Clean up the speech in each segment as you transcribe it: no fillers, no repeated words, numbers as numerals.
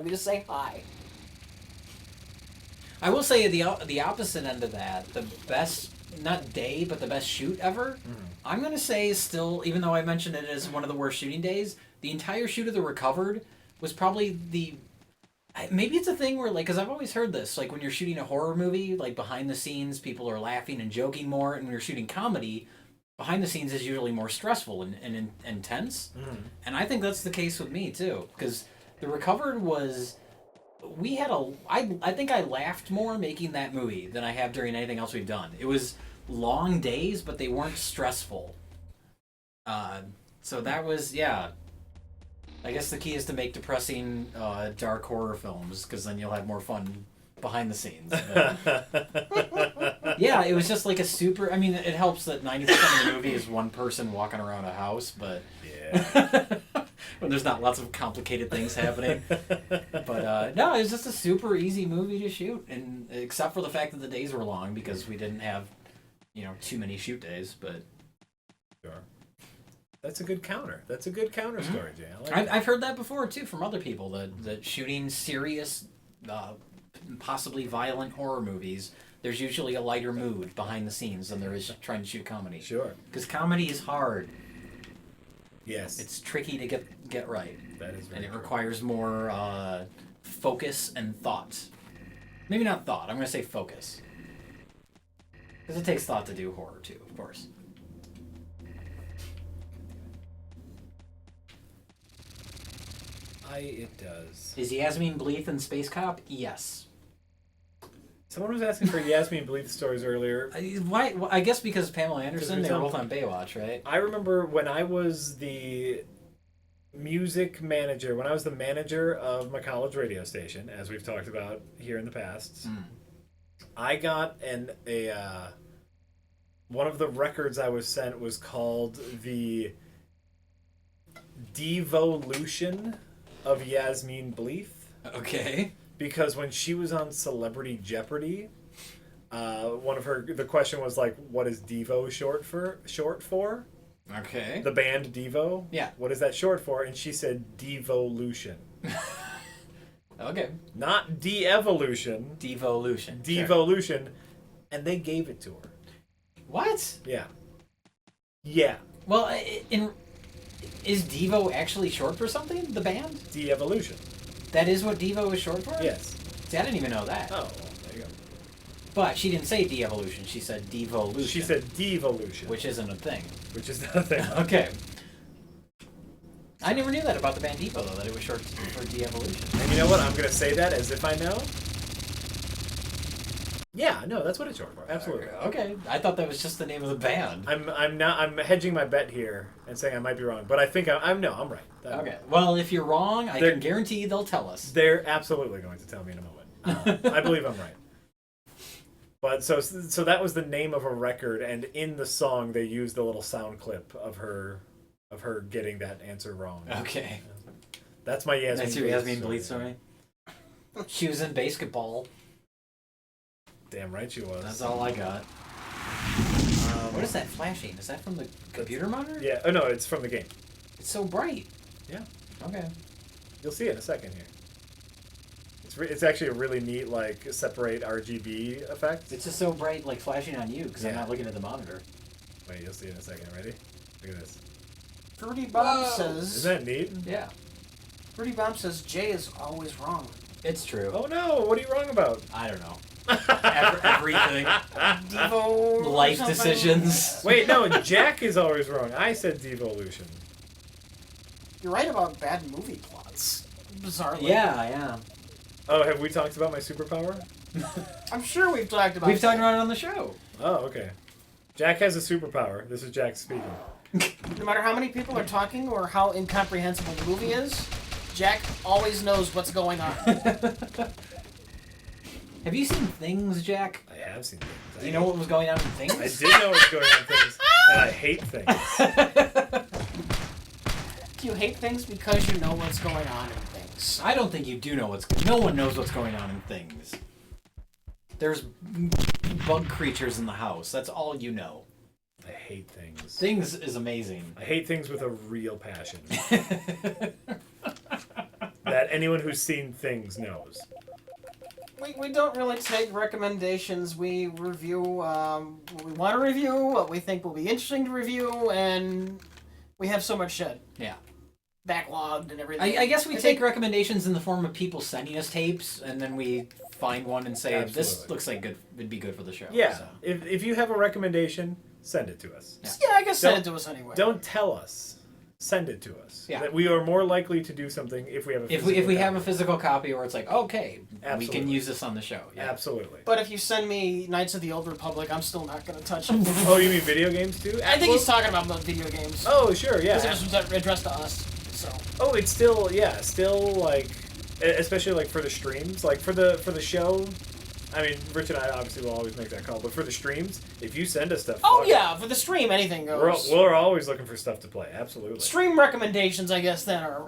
Let me just say hi. I will say the opposite end of that, the best, not day, but the best shoot ever, I'm going to say is still, even though I mentioned it as one of the worst shooting days, the entire shoot of The Recovered was probably maybe it's a thing where, like, because I've always heard this, like, when you're shooting a horror movie, like, behind the scenes, people are laughing and joking more, and when you're shooting comedy, behind the scenes is usually more stressful and intense. And I think that's the case with me, too, because The Recovered was... I think I laughed more making that movie than I have during anything else we've done. It was long days, but they weren't stressful. So that was, yeah. I guess the key is to make depressing, dark horror films, because then you'll have more fun behind the scenes. Yeah, it was just like a super... I mean, it helps that 90% of the movie is one person walking around a house, but... Yeah. When there's not lots of complicated things happening. But, no, it was just a super easy movie to shoot, and except for the fact that the days were long, because we didn't have, too many shoot days, but... Sure. That's a good counter. That's a good counter story, Jay. I've heard that before, too, from other people, that shooting serious, possibly violent horror movies, there's usually a lighter mood behind the scenes than there is trying to shoot comedy. Sure. Because comedy is hard. Yes. It's tricky to get right. That is very And it true. requires more focus and thought. Maybe not thought, I'm going to say focus. Because it takes thought to do horror, too, of course. It does. Is Yasmin Bleeth in Space Cop? Yes. Someone was asking for Yasmin Bleeth stories earlier. Why? Well, I guess because Pamela Anderson, they were both on Baywatch, right? I remember when I was the music manager, when I was the manager of my college radio station, as we've talked about here in the past, I got one of the records I was sent was called the Devolution of Yasmin Bleeth. Okay. Because when she was on Celebrity Jeopardy, the question was like, what is Devo short for? Okay. The band Devo? Yeah. What is that short for? And she said Devolution. Okay. Not de-evolution. Devolution. Devolution. Sure. And they gave it to her. What? Yeah. Yeah. Well, is Devo actually short for something? The band? De-evolution. That is what Devo is short for? Yes. See, I didn't even know that. Oh, well, there you go. But she didn't say de-evolution. She said devolution. She said devolution. Which isn't a thing. Which is not a thing. Okay. I never knew that about the band Devo, though, that it was short for de-evolution. And you know what? I'm going to say that as if I know. Yeah, no, that's what it's short for. Absolutely. Okay. I thought that was just the name of the band. I'm hedging my bet here and saying I might be wrong, but I think I'm right. Okay. Well, if you're wrong, I can guarantee they'll tell us. They're absolutely going to tell me in a moment. I believe I'm right. But so that was the name of a record, and in the song they used a little sound clip of her getting that answer wrong. Okay. That's my Yasmin. That's your Yasmin Bleeth story. She was in basketball. Damn right she was. That's all I got. What is that flashing? Is that from the computer monitor? Yeah. Oh no, it's from the game. It's so bright. Yeah. Okay. You'll see it in a second here. It's actually a really neat separate RGB effect. It's just so bright, like flashing on you, because I'm not looking at the monitor. Wait, you'll see it in a second. Ready? Look at this. Fruity Bomb says... Isn't that neat? Yeah. Fruity Bomb says Jay is always wrong. It's true. Oh no! What are you wrong about? I don't know. Everything. Devo. Life decisions. Wait, no, Jack is always wrong. I said devolution. You're right about bad movie plots. Bizarrely. Yeah. Oh, have we talked about my superpower? I'm sure we've talked about We've talked about it on the show. Oh, okay. Jack has a superpower. This is Jack speaking. No matter how many people are talking or how incomprehensible the movie is, Jack always knows what's going on. Have you seen Things, Jack? I have seen things. Do you know what was going on in Things? I did know what's going on in things, and I hate things. Do you hate things because you know what's going on in things? I don't think you do know what's... No one knows what's going on in Things. There's bug creatures in the house. That's all you know. I hate things. Things is amazing. I hate things with a real passion. that anyone who's seen things knows. We don't really take recommendations. We review what we want to review, what we think will be interesting to review, and we have so much shit. Yeah. Backlogged and everything. I guess we take recommendations in the form of people sending us tapes, and then we find one and say, this looks like it'd be good for the show. Yeah. So. If you have a recommendation, send it to us. Yeah, I guess send it to us anyway. Don't tell us. Send it to us. Yeah. That we are more likely to do something if we have a physical if we have a copy. physical copy, or it's like, okay, Absolutely. we can use this on the show. Yeah. Absolutely. But if you send me Knights of the Old Republic, I'm still not going to touch it. Oh, you mean video games too? I think he's talking about video games. Oh, sure, yeah. Because it was addressed to us, so. Oh, it's still like, especially like for the streams, like for the show. I mean, Rich and I obviously will always make that call, but for the streams, if you send us stuff, Oh yeah, for the stream, anything goes. We're always looking for stuff to play. Absolutely. Stream recommendations, I guess, then are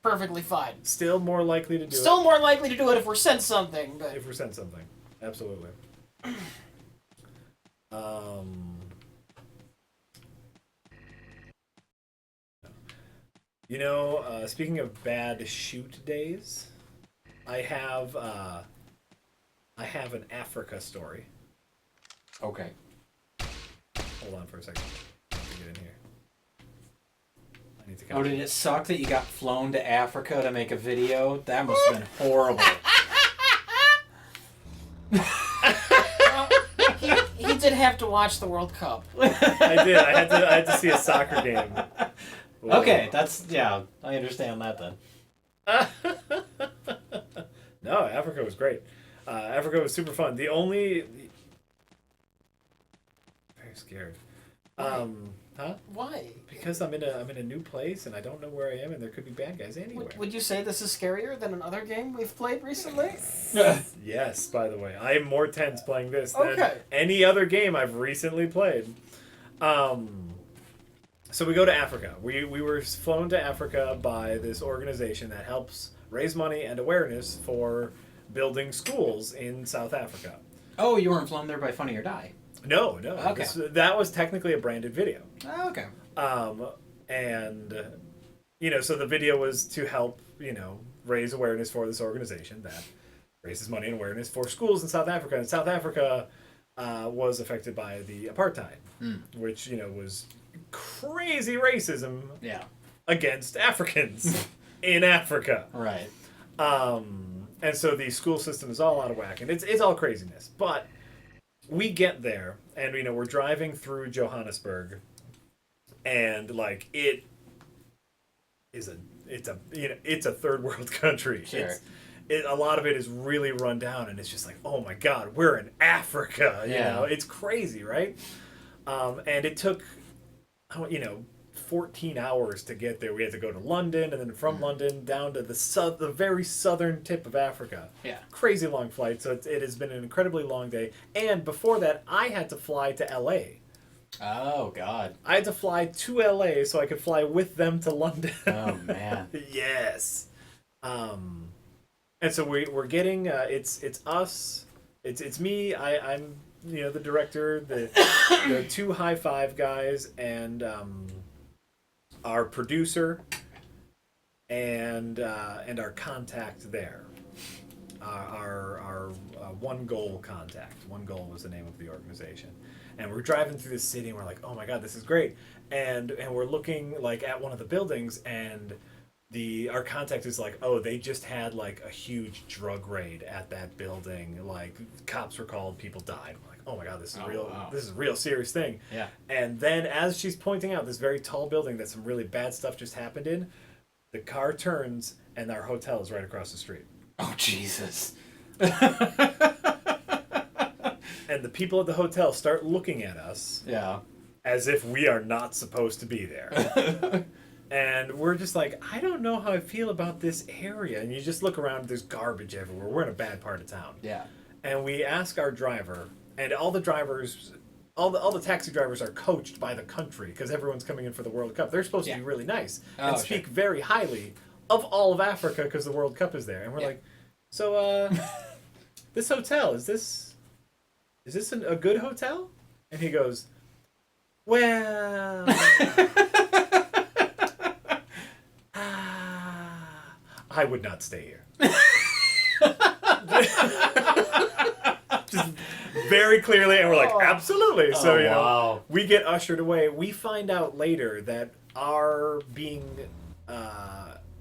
perfectly fine. Still more likely to do it. Still more likely to do it if we're sent something. But If we're sent something, absolutely. You know, speaking of bad shoot days, I have an Africa story. Okay. Hold on for a second. I have to get in here. I need to Oh, did it suck that you got flown to Africa to make a video? That must have been horrible. he did have to watch the World Cup. I did. I had to see a soccer game. Whoa. Okay, I understand that then. No, Africa was great. Africa was super fun. Very scared. Huh? Why? Because I'm in a new place and I don't know where I am and there could be bad guys anywhere. Would you say this is scarier than another game we've played recently? Yes, by the way. I am more tense playing this than Okay. any other game I've recently played. So we go to Africa. We were flown to Africa by this organization that helps raise money and awareness for building schools in South Africa. Oh, you weren't flown there by Funny or Die. No. Okay. That was technically a branded video. Oh, okay. And, so the video was to help, raise awareness for this organization that raises money and awareness for schools in South Africa. And South Africa was affected by the apartheid, which, was crazy racism against Africans in Africa. Right. And so the school system is all out of whack, and it's all craziness. But we get there, and we're driving through Johannesburg, and like it's a third world country. Sure. A lot of it is really run down, and it's just like, oh my God, we're in Africa. You know, it's crazy, right? And it took 14 hours to get there. We had to go to London, and then from London down to the very southern tip of Africa. Yeah. Crazy long flight, so it has been an incredibly long day. And before that, I had to fly to LA. Oh, God. I had to fly to LA so I could fly with them to London. Oh, man. Yes. And so we're getting, it's us, it's me, I'm, the director, the two high five guys, and, our producer, and our contact there, our One Goal contact. One Goal was the name of the organization, and we're driving through the city, and we're like, oh my God, this is great, and we're looking like at one of the buildings, and our contact is like, oh, they just had like a huge drug raid at that building, like cops were called, people died. We're like, oh my God, this is real. Wow. This is a real serious thing. Yeah. And then as she's pointing out this very tall building that some really bad stuff just happened in, the car turns and our hotel is right across the street. Oh, Jesus. And the people at the hotel start looking at us as if we are not supposed to be there. And we're just like, I don't know how I feel about this area. And you just look around, there's garbage everywhere. We're in a bad part of town. Yeah. And we ask our driver, and all the drivers, all the taxi drivers are coached by the country because everyone's coming in for the World Cup. They're supposed to be really nice and speak very highly of all of Africa because the World Cup is there. And we're like, so this hotel, is this a good hotel? And he goes, well... I would not stay here. Just very clearly, and we're like, absolutely. So, wow. we get ushered away. We find out later that our being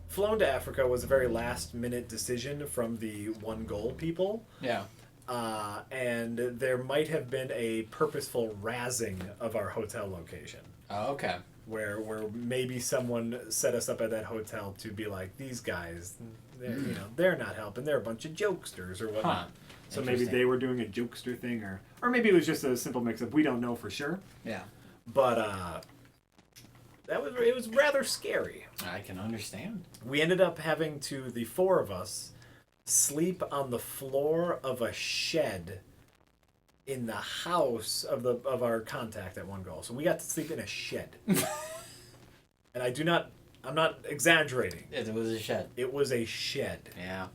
flown to Africa was a very last-minute decision from the One Goal people. Yeah. And there might have been a purposeful razzing of our hotel location. Oh, okay. Where maybe someone set us up at that hotel to be like, these guys, they're not helping. They're a bunch of jokesters or whatnot. Huh. So maybe they were doing a jokester thing, or maybe it was just a simple mix-up. We don't know for sure. Yeah. But it was rather scary. I can understand. We ended up having to, the four of us, sleep on the floor of a shed in the house of our contact at One Goal. So we got to sleep in a shed. And I'm not exaggerating. It was a shed. It was a shed. Yeah.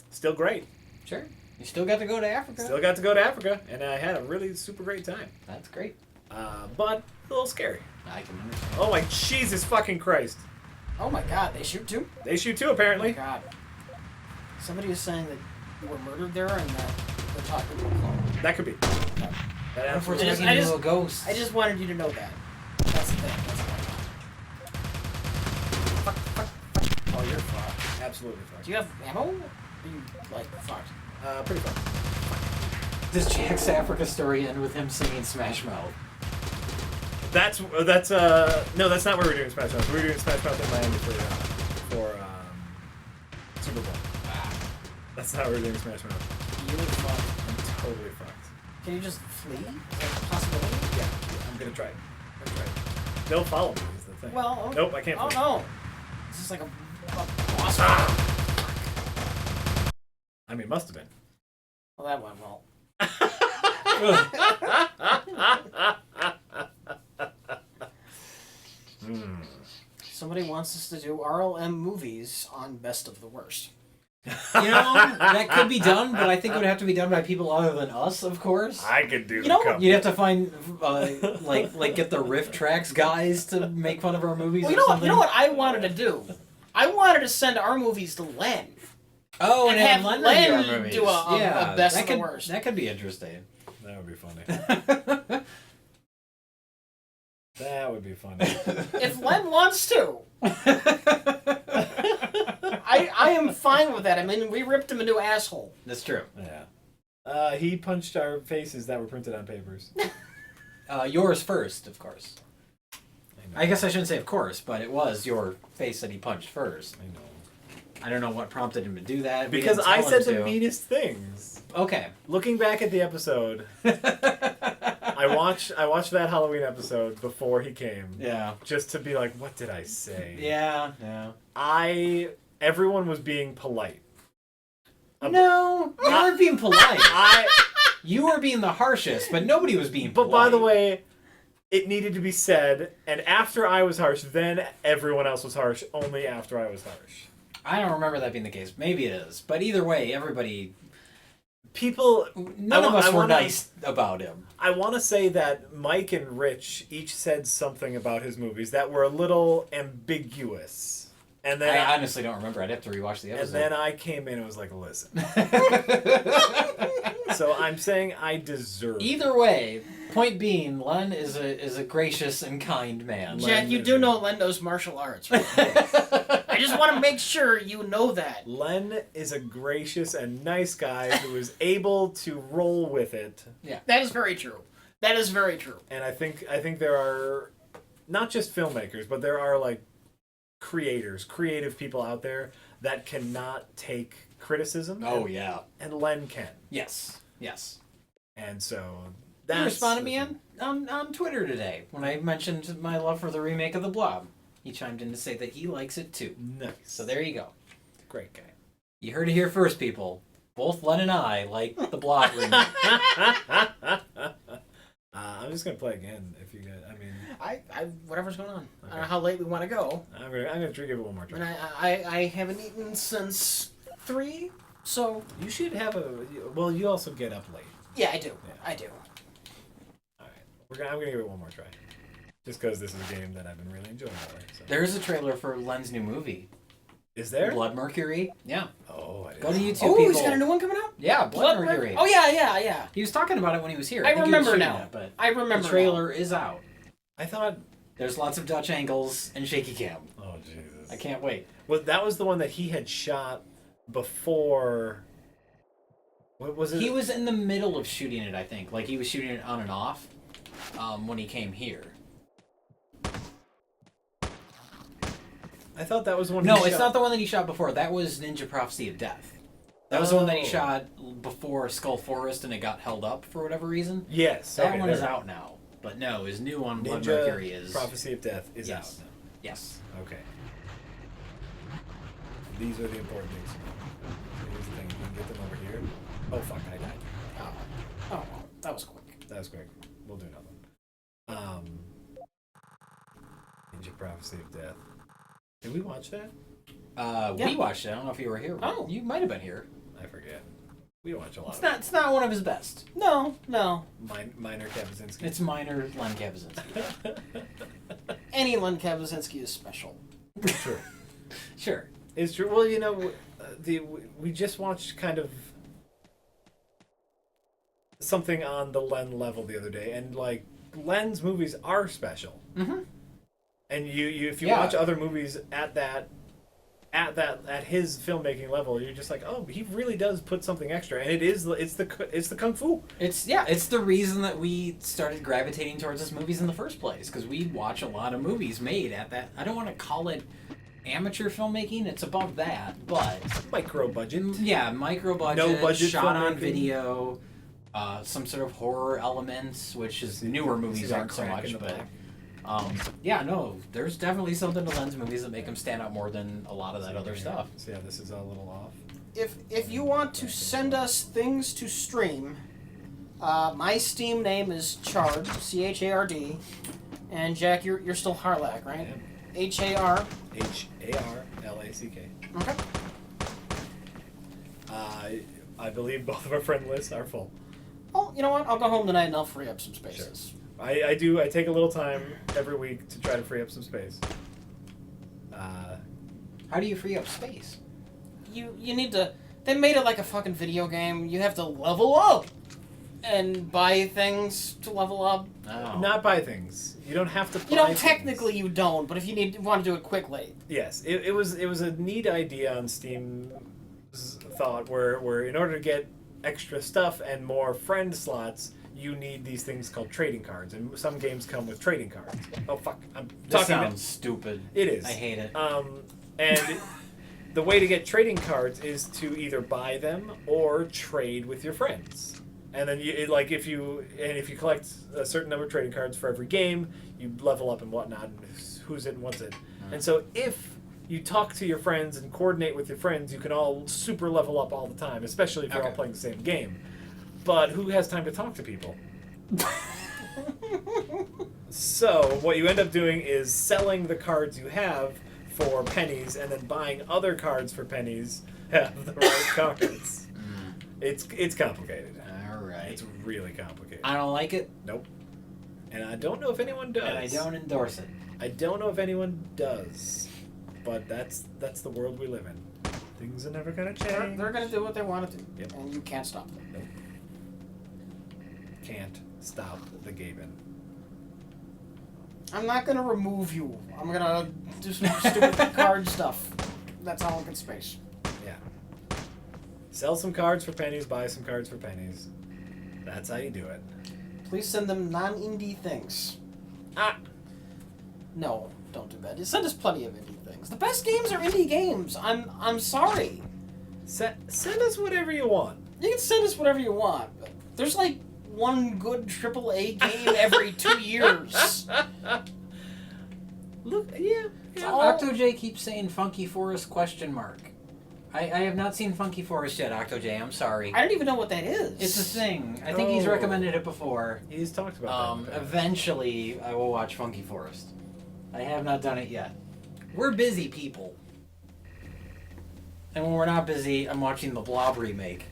Still great. Sure. You still got to go to Africa. Still got to go to Africa, and I had a really super great time. That's great. But a little scary. I can understand. Oh my Jesus fucking Christ. Oh my God, they shoot too? They shoot too, Oh my apparently. God. Somebody is saying that you were murdered there and that they're talking to a clone. That could be. That What if we're absolutely- talking I to just- a ghost? I just wanted you to know that. That's the thing. That's the Oh, you're fucked. Absolutely fucked. Do you have ammo? Or are you, like, fucked? Pretty fucked. Does Jack's Africa story end with him singing Smash Mouth? That's no, that's not where we're doing Smash Mouth. We're doing Smash Mouth in Miami for Super Bowl. That's not where we're doing Smash Mouth. You are fucked. I'm totally fucked. Can you just flee? Is that a possibility? Yeah, I'm gonna try it. They'll follow me. Is the thing. Well, oh, nope, I can't. Oh flee. no. This is like a boss. I mean, must have been. Well, that went well. Somebody wants us to do RLM movies on Best of the Worst. You know, that could be done, but I think it would have to be done by people other than us, of course. I could do. You know, the You'd have to find, like get the riff tracks guys to make fun of our movies. Well, or you know what? something. You know what I wanted to do? I wanted to send our movies to Len. Oh, and and have Len Len review our movies. do a best that of the could, worst. That could be interesting. That would be funny. That would be funny. If Len wants to, I am fine with that. I mean, we ripped him a new asshole. That's true. Yeah. He punched our faces that were printed on papers. Yours first, of course. I know. I guess I shouldn't say of course, but it was your face that he punched first. I know. I don't know what prompted him to do that. We Because didn't I tell said him the to. meanest things. Okay. Looking back at the episode, I watched that Halloween episode before he came. Yeah. Just to be like, what did I say? Yeah. Everyone was being polite. No, you weren't being polite. You were being the harshest, but nobody was being But polite. by the way, it needed to be said, and after I was harsh, then everyone else was harsh, only after I was harsh. I don't remember that being the case. Maybe it is. But either way, everybody... People... None of us were nice about him. I want to say that Mike and Rich each said something about his movies that were a little ambiguous. And then I honestly don't remember. I'd have to rewatch the episode. And then I came in and was like, listen. So I'm saying I deserve it. Either way, point being, Len is a gracious and kind man. Jack, you do know Len knows martial arts, right? I just want to make sure you know that. Len is a gracious and nice guy who is able to roll with it. Yeah. That is very true. That is very true. And I think there are not just filmmakers, but there are like creative people out there that cannot take criticism. Oh, yeah. And Len can. Yes. And so He responded me on Twitter today when I mentioned my love for the remake of The Blob. He chimed in to say that he likes it too. Nice. So there you go. Great guy. You heard it here first, people. Both Len and I like the Blob remake. I'm just gonna play again if you guys. I mean, I whatever's going on. Okay. I don't know how late we want to go. I'm gonna give it one more I mean, try. I haven't eaten since 3, so You should have a. Well, you also get up late. yeah, I do. Yeah. I do. All right, I'm gonna give it one more try, just because this is a game that I've been really enjoying lately. So. There is a trailer for Len's new movie. Is there? Blood Mercury. Yeah. Oh, I didn't. Go to YouTube. Oh, people. he's got a new one coming out? Yeah, Blood Mercury. Oh, yeah. He was talking about it when he was here. I think he was remember shooting now. it, but I remember the trailer is out. I thought. There's lots of Dutch angles and shaky cam. Oh Jesus! I can't wait. Well, that was the one that he had shot before. What was it? He was in the middle of shooting it, I think. Like, he was shooting it on and off when he came here. I thought that was the one. No, he it's shot. not the one that he shot before. That was Ninja Prophecy of Death. That was the one that he Oh. shot before Skull Forest and it got held up for whatever reason. Yes, That okay, one is there. out now. But no, his new one, Blood Ninja Mercury, is... Prophecy of Death is Yes. out. Yes. Okay. These are the important things. So here's the thing. You can get them over here. Oh fuck! I died. Oh, well, that was quick. That was quick. We'll do another one. Ninja Prophecy of Death. Did we watch that? Yeah. We watched it. I don't know if you were here. Oh. You might have been here. I forget. We watch a lot. It's not one of his best. No. Minor Kabasinski. It's minor Len Kabasinski. Any Len Kabasinski is special. True. Sure. It's true. Well, you know, we just watched kind of something on the Len level the other day, and like Len's movies are special. Mm-hmm. And you if you Yeah. watch other movies at his filmmaking level, you're just like, oh, he really does put something extra, and it's the kung fu. It's the reason that we started gravitating towards his movies in the first place, because we watch a lot of movies made at that. I don't want to call it amateur filmmaking; it's above that, but Micro budget. yeah, micro budget, No budget shot on filmmaking. video, some sort of horror elements, which is newer movies See that aren't so crack in much, the but. back? Yeah, no, there's definitely something to Len's movies that make him stand out more than a lot of that other stuff. So yeah, this is a little off. If you want to send us things to stream, my Steam name is Chard, Chard, and Jack, you're still Harlack, right? Har. Harlack. Okay. I believe both of our friend lists are full. Well, you know what? I'll go home tonight and I'll free up some spaces. I take a little time every week to try to free up some space. How do you free up space? You need to. They made it like a fucking video game. You have to level up and buy things to level up. Oh. Not buy things. You don't have to buy You know, things. technically you don't, but if you want to do it quickly. Yes, it was a neat idea on Steam's thought where in order to get extra stuff and more friend slots, you need these things called trading cards, and some games come with trading cards. Oh fuck! I'm This talking. sounds stupid. It is. I hate it. And the way to get trading cards is to either buy them or trade with your friends. And then if you collect a certain number of trading cards for every game, you level up and whatnot, and who's it and what's it. And so if you talk to your friends and coordinate with your friends, you can all super level up all the time, especially if you're all Okay. playing the same game. But who has time to talk to people? So what you end up doing is selling the cards you have for pennies, and then buying other cards for pennies. Have the right cards. It's complicated. All right. It's really complicated. I don't like it, Nope. And I don't know if anyone does. and I don't endorse it. I don't know if anyone does. But that's the world we live in. Things are never gonna change. They're going to do what they want to do, Yep. and you can't stop them. Nope. Can't stop the Gaben. I'm not going to remove you. I'm going to do some stupid card stuff. That's all in space. Yeah. Sell some cards for pennies, buy some cards for pennies. That's how you do it. Please send them non-indie things. Ah! No, don't do that. Send us plenty of indie things. The best games are indie games. I'm sorry. Send us whatever you want. You can send us whatever you want, but there's like one good AAA game every 2 years. Look, yeah. all- OctoJ keeps saying Funky Forest ? I have not seen Funky Forest yet, OctoJ. I'm sorry. I don't even know what that is. It's a thing. I think he's Oh. recommended it before. He's talked about that. Eventually, I will watch Funky Forest. I have not done it yet. We're busy people. And when we're not busy, I'm watching the Blob remake.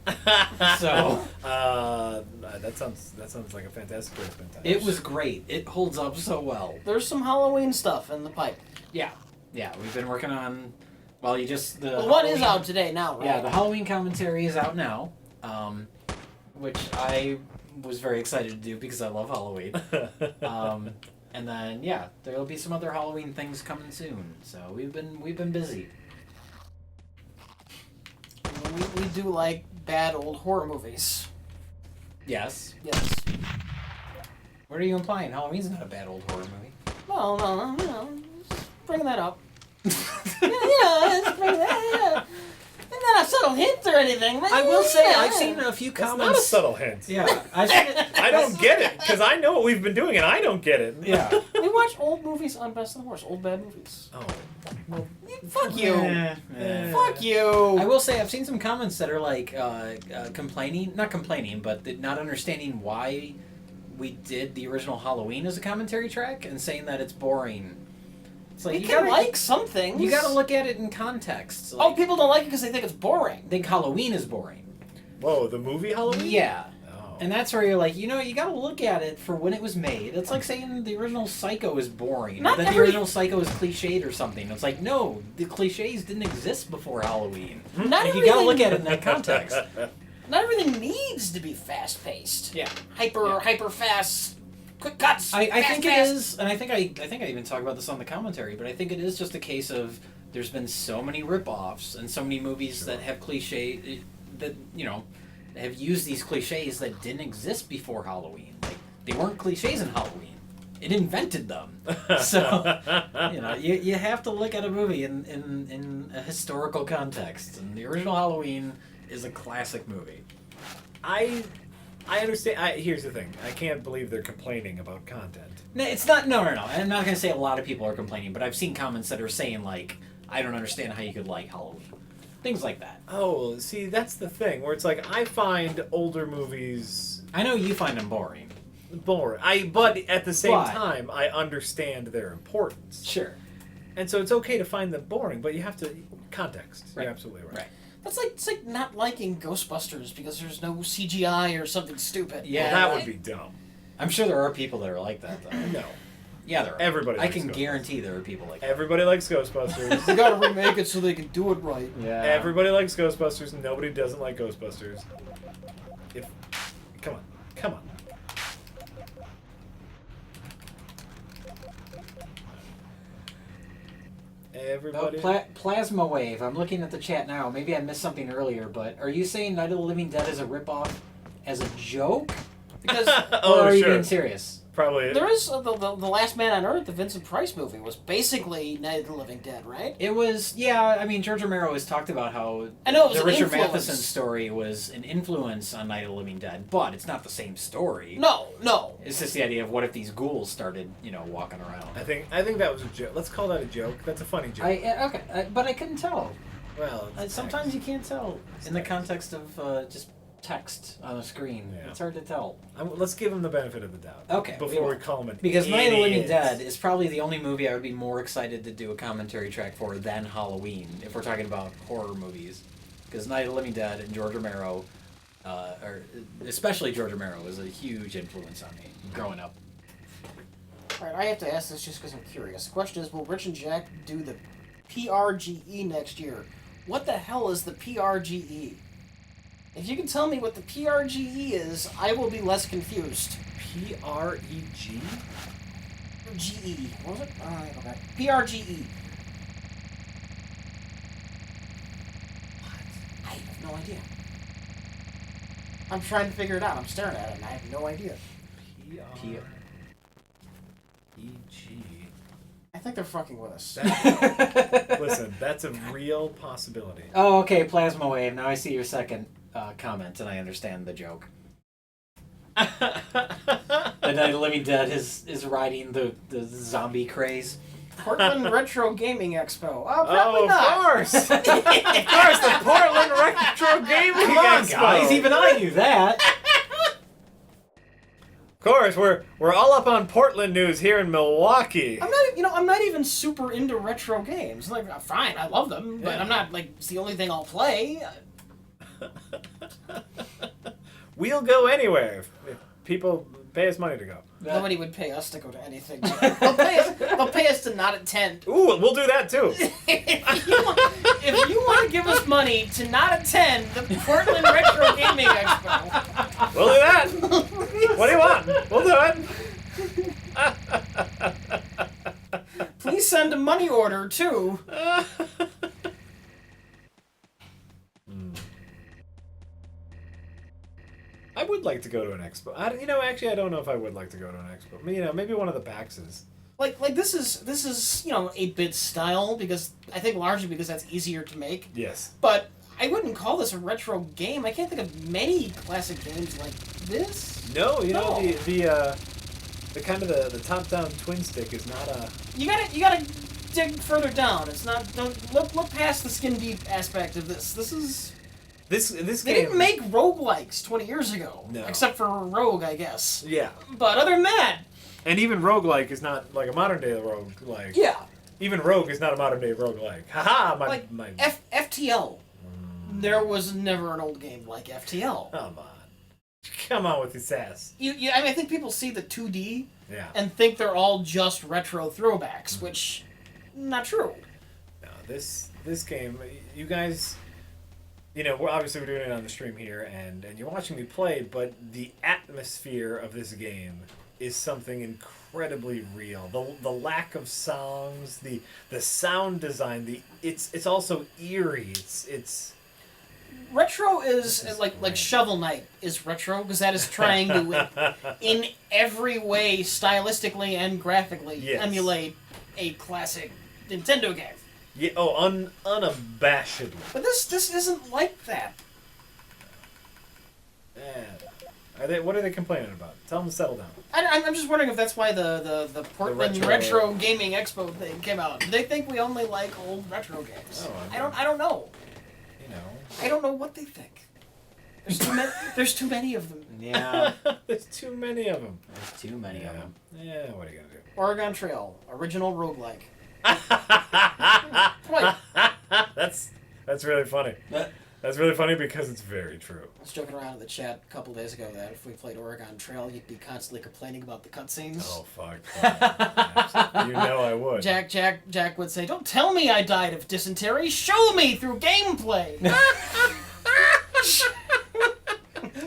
So that sounds like a fantastic way to spend time. it was great. It holds up so well. There's some Halloween stuff in the pipe. Yeah, we've been working on Well, you just the Well, one is Halloween- out today now, right? Yeah, the Halloween commentary is out now, which I was very excited to do because I love Halloween. And then yeah, there'll be some other Halloween things coming soon. So we've been busy. We do like bad old horror movies. Yes. Yes. What are you implying? Halloween's not a bad old horror movie. Well, no, just bringing that up. Just bring that up. It's not a subtle hint or anything, man. I will say Yeah. I've seen a few It's comments. not a subtle hint. Yeah, I've seen it. I don't get it because I know what we've been doing and I don't get it. Yeah. We watch old movies on Best of the Worst. Old bad movies. Oh. Fuck you. Fuck I you. will say I've seen some comments that are like complaining, not complaining, but not understanding why we did the original Halloween as a commentary track and saying that it's boring. It's like We you can gotta like some things. you gotta look at it in context. Oh, Like, people don't like it because they think it's boring. think Halloween is boring. Whoa, the movie Halloween? Yeah. Oh. And that's where you're like, you gotta look at it for when it was made. It's like saying the original Psycho is boring. Not That every- the original Psycho is cliched or something. It's like, no, the cliches didn't exist before Halloween. Not Like, you gotta everything- look at it in that context. Not everything needs to be fast paced. Yeah. Hyper fast, quick cuts. I fast, think fast. it is, and I think I even talked about this on the commentary, but I think it is just a case of there's been so many rip-offs and so many movies that have cliche that have used these cliches that didn't exist before Halloween. Like they weren't cliches in Halloween. It invented them. So you have to look at a movie in a historical context. And the original Halloween is a classic movie. I understand. Here's the thing. I can't believe they're complaining about content. No, it's not. No. I'm not going to say a lot of people are complaining, but I've seen comments that are saying like, "I don't understand how you could like Halloween," things like that. Oh, see, that's the thing where it's like I find older movies I know you find them boring. boring. But at the same But- time, I understand their importance. Sure. And so it's okay to find them boring, but you have to context. Right. You're absolutely right. Right. It's like not liking Ghostbusters because there's no CGI or something stupid. Yeah. Well, that would be dumb. I'm sure there are people that are like that though. No. Yeah, there are. Everybody I likes can Ghostbusters. guarantee there are people like that. Everybody likes Ghostbusters. They gotta remake it so they can do it right. Yeah. Everybody likes Ghostbusters. Nobody doesn't like Ghostbusters. Come on. Everybody. Plasma Wave. I'm looking at the chat now. Maybe I missed something earlier, but are you saying Night of the Living Dead is a ripoff as a joke? Because Or Oh, are you sure. being serious? Probably. there is the Last Man on Earth, the Vincent Price movie, was basically Night of the Living Dead, right? It was, yeah, I mean, George Romero has talked about how I know it was the an Richard influence. Matheson story was an influence on Night of the Living Dead, but it's not the same story. No. It's just the idea of what if these ghouls started, walking around. I think that was a joke. Let's call that a joke. That's a funny joke. But I couldn't tell. Well, it's Sometimes you can't tell in the context of just text on a screen. Yeah. It's hard to tell. let's give him the benefit of the doubt. Okay, we Before we will. call him an Because Night of the Living idiot. Dead is probably the only movie I would be more excited to do a commentary track for than Halloween, if we're talking about horror movies. Because Night of the Living Dead and George Romero, or especially George Romero, is a huge influence on me growing up. Alright, I have to ask this just because I'm curious. The question is, will Rich and Jack do the PRGE next year? What the hell is the PRGE? If you can tell me what the PRGE is, I will be less confused. PREG? GE. What was it? Okay. PRGE. What? I have no idea. I'm trying to figure it out. I'm staring at it and I have no idea. PREG. I think they're fucking with us. Listen, that's a real possibility. Oh, okay, Plasma Wave. Now I see your second comment, and I understand the joke. The Night of the Living Dead is riding the zombie craze. Portland Retro Gaming Expo. Oh, probably Of not. course! Of course, the Portland Retro Gaming Come on, Expo! guys, even I knew that. Of course, we're all up on Portland news here in Milwaukee. I'm not even super into retro games. Like, fine, I love them, but Yeah. I'm not like it's the only thing I'll play. We'll go anywhere. If people Pay us money to go. Nobody would pay us to go to anything. They'll pay us to not attend. Ooh, we'll do that too. If you want to give us money to not attend the Portland Retro Gaming Expo, We'll do that. What do you want? We'll do it. please send a money order too. I would like to go to an expo. Actually, I don't know if I would like to go to an expo. Maybe one of the PAXs. Like this is 8-bit style because I think largely because that's easier to make. Yes. But I wouldn't call this a retro game. I can't think of many classic games like this. No, No. the kind of the top-down twin stick is not a. You gotta dig further down. It's not. Don't look past the skin deep aspect of this. This is. This They game. didn't make roguelikes 20 years ago. No. Except for Rogue, I guess. Yeah. But other than that, And even roguelike is not like a modern day roguelike. yeah. Even Rogue is not a modern day roguelike. Haha, my. FTL. There was never an old game like FTL. Come on. Come on with your sass. I think people see the 2D Yeah. and think they're all just retro throwbacks, which not true. No, this game, you guys, we're doing it on the stream here, and you're watching me play, but the atmosphere of this game is something incredibly real. The lack of songs, the sound design, it's also eerie. It's Retro is This is like great. Shovel Knight is retro because that is trying to in every way stylistically and graphically Yes. emulate a classic Nintendo game. yeah, unabashedly. But this isn't like that. What are they complaining about? Tell them to settle down. I'm just wondering if that's why the Portland retro Gaming Expo thing came out. Do they think we only like old retro games? Oh, I don't know. You know. I don't know what they think. There's too many of them. Yeah. There's too many of them. There's too many of them. Yeah, what are you gonna do? Oregon Trail, original roguelike. Right. That's really funny. That's really funny because it's very true. I was joking around in the chat a couple days ago that if we played Oregon Trail, you'd be constantly complaining about the cutscenes. Oh fuck! You know I would. Jack would say, "Don't tell me I died of dysentery. Show me through gameplay."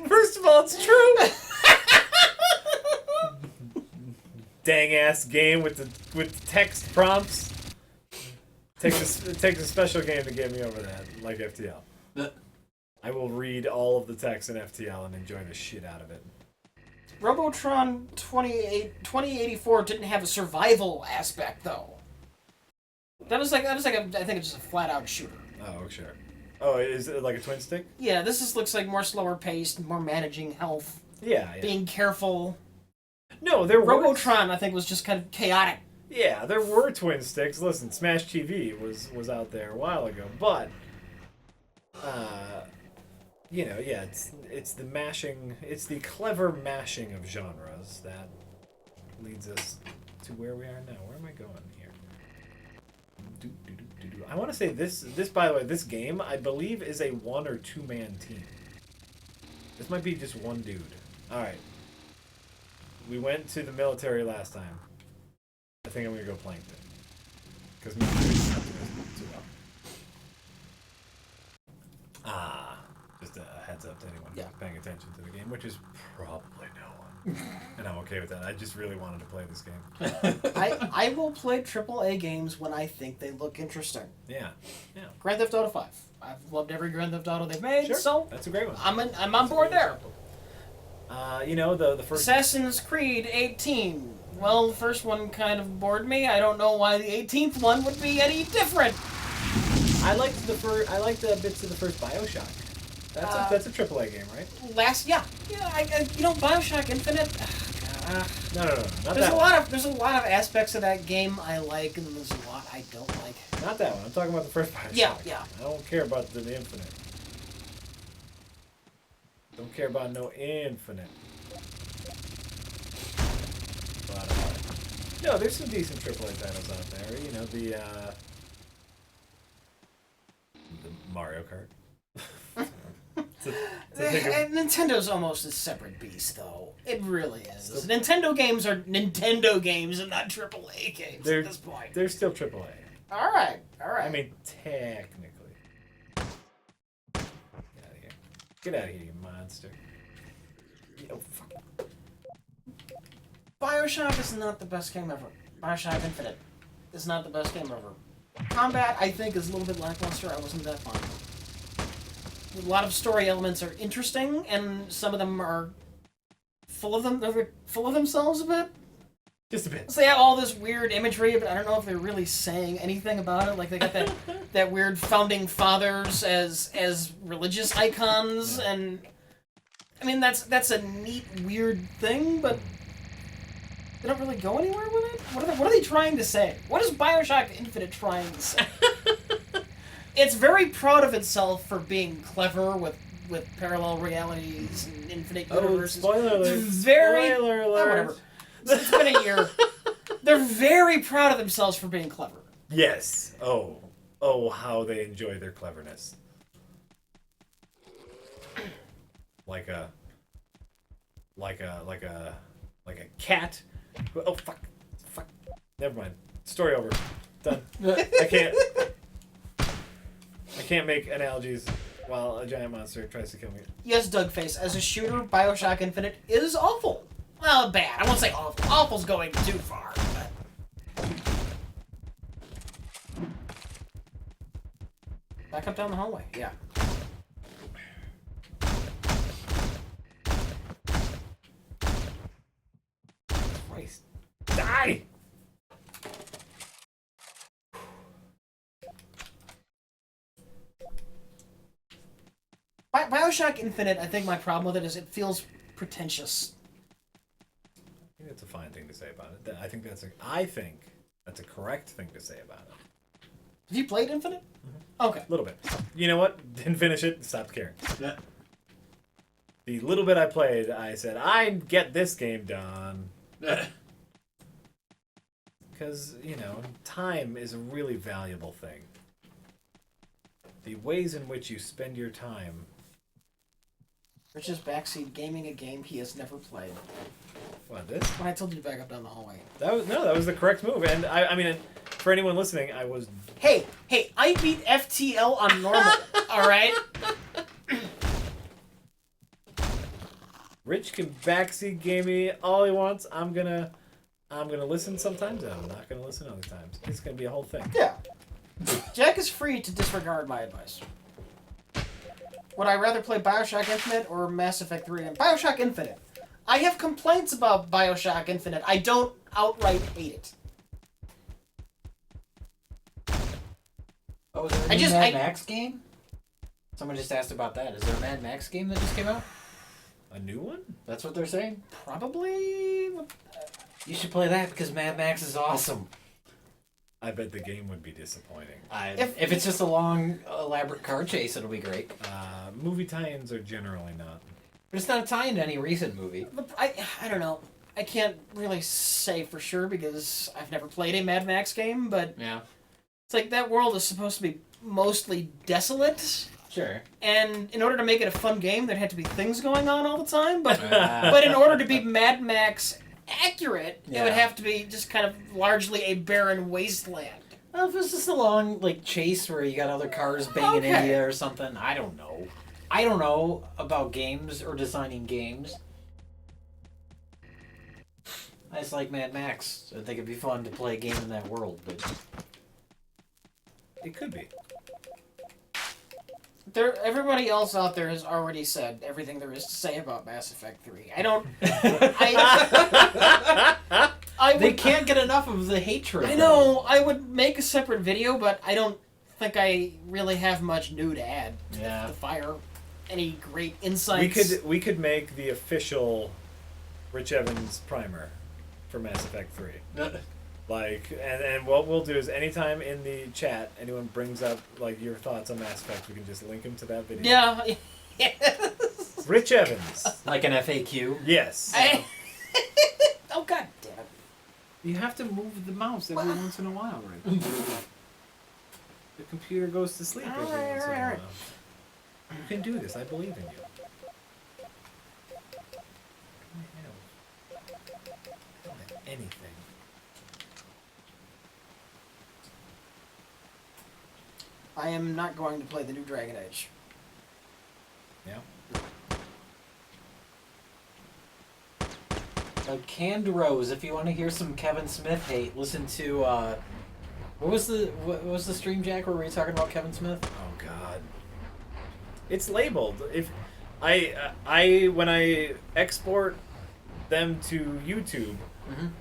First of all, it's true. Dang ass game with the text prompts. It takes a special game to get me over that, like FTL. I will read all of the text in FTL and enjoy the shit out of it. Robotron 2084 didn't have a survival aspect though. That was like I think it's just a flat out shooter. Oh, sure. Oh, is it like a twin stick? Yeah, this looks like more slower paced, more managing health, Yeah. being careful. No, there were. Robotron I think was just kind of chaotic. Yeah, there were twin sticks. Listen, Smash TV was out there a while ago, but it's the mashing, it's the clever mashing of genres that leads us to where we are now. Where am I going here? I want to say this by the way, this game I believe is a 1 or 2 man team. This might be just one dude. All right. We went to the military last time. I think I'm gonna go Plankton. Because military's not doing too well. Just a heads up to anyone who's paying attention to the game, which is probably no one. And I'm okay with that. I just really wanted to play this game. I will play AAA games when I think they look interesting. Yeah. Grand Theft Auto 5. I've loved every Grand Theft Auto they've made, so That's a great one. I'm on board there. The first. Assassin's Creed 18. Well, the first one kind of bored me. I don't know why the 18th one would be any different. I liked the bits of the first BioShock. That's a AAA game, right? BioShock Infinite. No, not that one. There's a lot of aspects of that game I like, and there's a lot I don't like. Not that one. I'm talking about the first BioShock. Yeah. I don't care about the Infinite. Don't care about no Infinite. But, no, there's some decent AAA titles out there. You know, the Mario Kart. Nintendo's almost a separate beast, though. It really is. Nintendo games are Nintendo games and not AAA games at this point. They're still AAA. All right. I mean, technically. Get out of here. Get out of here, you monster. Oh, fuck. BioShock is not the best game ever. BioShock Infinite is not the best game ever. Combat, I think, is a little bit lackluster. I wasn't that fond of it. A lot of story elements are interesting, and some of them are full of themselves a bit. Just a bit. So they have all this weird imagery, but I don't know if they're really saying anything about it. Like they got that weird founding fathers as religious icons, and I mean that's a neat weird thing, but they don't really go anywhere with it. What are they trying to say? What is BioShock Infinite trying to say? It's very proud of itself for being clever with parallel realities and infinite universes. Oh, spoiler alert! Spoiler alert! Whatever. It's been a year. They're very proud of themselves for being clever. Yes. Oh, how they enjoy their cleverness. Like a cat. Oh, fuck. Never mind. Story over. Done. I can't make analogies while a giant monster tries to kill me. Yes, Dougface, as a shooter, BioShock Infinite is awful. Well, bad. I won't say awful. Awful's going too far, but... Back up down the hallway, yeah. Christ. Die! BioShock Infinite, I think my problem with it is it feels pretentious. I think that's a fine thing to say about it. I think that's a correct thing to say about it. Have you played Infinite? Mm-hmm. Okay. A little bit. You know what? Didn't finish it. Stopped caring. Yeah. The little bit I played, I said, I get this game done. Because, time is a really valuable thing. The ways in which you spend your time. Rich is backseat gaming a game he has never played. What, this? When I told you to back up down the hallway. That was the correct move. And I mean, for anyone listening, I was... Hey, I beat FTL on normal, alright? Rich can backseat game me all he wants. I'm gonna listen sometimes, and I'm not gonna listen other times. It's gonna be a whole thing. Yeah. Jack is free to disregard my advice. Would I rather play BioShock Infinite or Mass Effect 3? And BioShock Infinite. I have complaints about BioShock Infinite. I don't outright hate it. Oh, is there a new Mad Max game? Someone just asked about that. Is there a Mad Max game that just came out? A new one? That's what they're saying? Probably. You should play that because Mad Max is awesome. I bet the game would be disappointing. If it's just a long, elaborate car chase, it'll be great. Movie tie-ins are generally not. But it's not a tie-in to any recent movie. I don't know. I can't really say for sure because I've never played a Mad Max game, but yeah, it's like that world is supposed to be mostly desolate. Sure. And in order to make it a fun game, there had to be things going on all the time. But in order to be Mad Max accurate, it would have to be just kind of largely a barren wasteland. Well, if it's just a long chase where you got other cars banging into you or something, I don't know. I don't know about games or designing games. I just like Mad Max. I think it'd be fun to play a game in that world, but it could be. Everybody else out there has already said everything there is to say about Mass Effect 3. They can't get enough of the hatred. I know. I would make a separate video, but I don't think I really have much new to add to fire any great insights. We could make the official Rich Evans primer for Mass Effect 3. And what we'll do is anytime in the chat anyone brings up your thoughts on Mass Effect, we can just link them to that video. Yeah. Yes. Rich Evans. Like an FAQ? Yes. Oh, god damn it. You have to move the mouse every once in a while, right? The computer goes to sleep every once in a while. You can do this. I believe in you. Anything. I am not going to play the new Dragon Age. Yeah. Canned Rose, if you want to hear some Kevin Smith hate, listen to what was the stream, Jack, where we were talking about Kevin Smith? Oh God. It's labeled. If I when I export them to YouTube,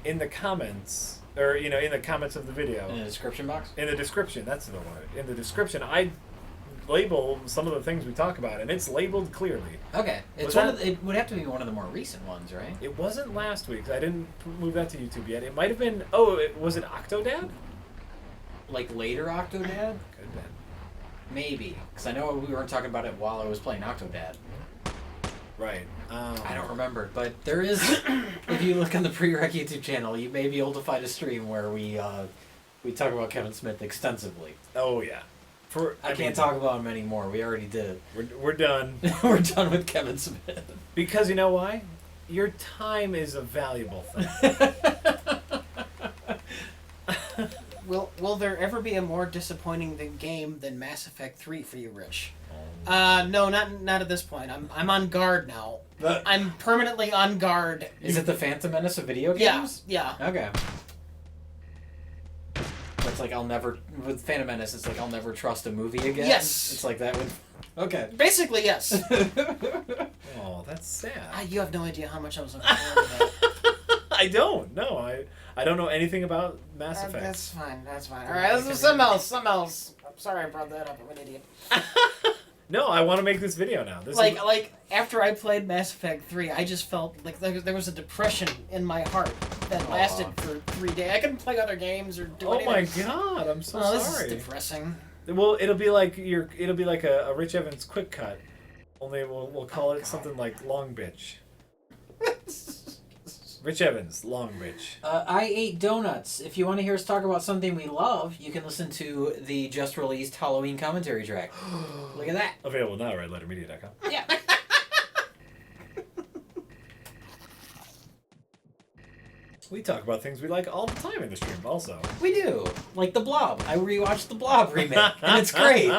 in the comments, or in the comments of the video, In the description box? in the description, that's the word. In the description, I label some of the things we talk about, and it's labeled clearly. Okay. It's it would have to be one of the more recent ones, right? It wasn't last week. I didn't move that to YouTube yet. It might have been. Was it Octodad? Like later Octodad? Could have been. Maybe. Because I know we weren't talking about it while I was playing Octodad. Right. I don't remember, but there is. If you look on the Prereq YouTube channel, you may be able to find a stream where we talk about Kevin Smith extensively. Oh yeah. I can't talk about him anymore. We already did. We're done. We're done with Kevin Smith. Because you know why? Your time is a valuable thing. Will there ever be a more disappointing game than Mass Effect 3 for you, Rich? No, not at this point. I'm on guard now. I'm permanently on guard. Is it the Phantom Menace of video games? Yeah. Okay. It's like with Phantom Menace, it's like I'll never trust a movie again. Yes. It's like that with. Okay. Basically, yes. Oh, that's sad. You have no idea how much I was looking forward to that. I don't. No, I don't know anything about Mass Effect. That's fine. All right, this is something else. I'm sorry I brought that up. I'm an idiot. No, I want to make this video now. Like after I played Mass Effect 3, I just felt like there was a depression in my heart that lasted for 3 days. I couldn't play other games or do anything. Oh my God, I'm so sorry. This is depressing. Well, it'll be like a Rich Evans quick cut. Only we'll call it something like Long Bitch. Rich Evans, Long Bitch. I ate donuts. If you want to hear us talk about something we love, you can listen to the just released Halloween commentary track. Look at that. Available now, redlettermedia.com. Yeah. We talk about things we like all the time in the stream, also. We do. Like The Blob. I rewatched The Blob remake, and it's great.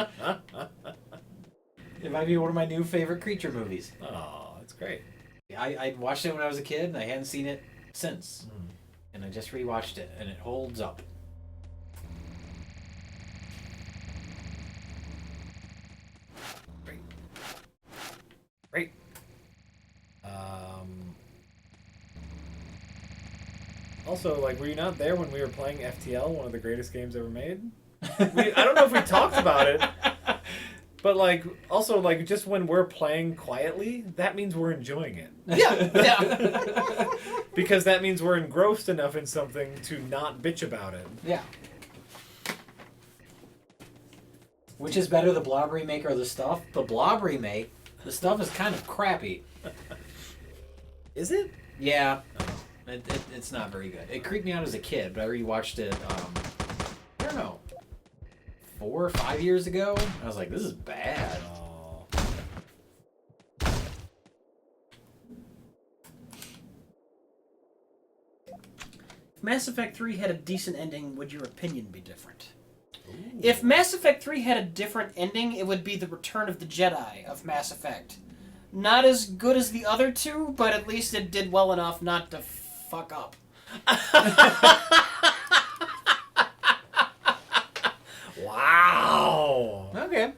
It might be one of my new favorite creature movies. Oh, that's great. I watched it when I was a kid, and I hadn't seen it since. And I just rewatched it, and it holds up. Great. Also, were you not there when we were playing FTL, one of the greatest games ever made? I don't know if we talked about it, but also just when we're playing quietly, that means we're enjoying it. Yeah. Because that means we're engrossed enough in something to not bitch about it. Yeah. Which is better, the Blob remake or the stuff? The Blob remake, the stuff is kind of crappy. Is it? Yeah. It's not very good. It creeped me out as a kid, but I rewatched it, I don't know, 4 or 5 years ago. I was like, this is bad. Oh. If Mass Effect 3 had a decent ending, would your opinion be different? Ooh. If Mass Effect 3 had a different ending, it would be the Return of the Jedi of Mass Effect. Not as good as the other two, but at least it did well enough not to fuck up. Wow. Okay.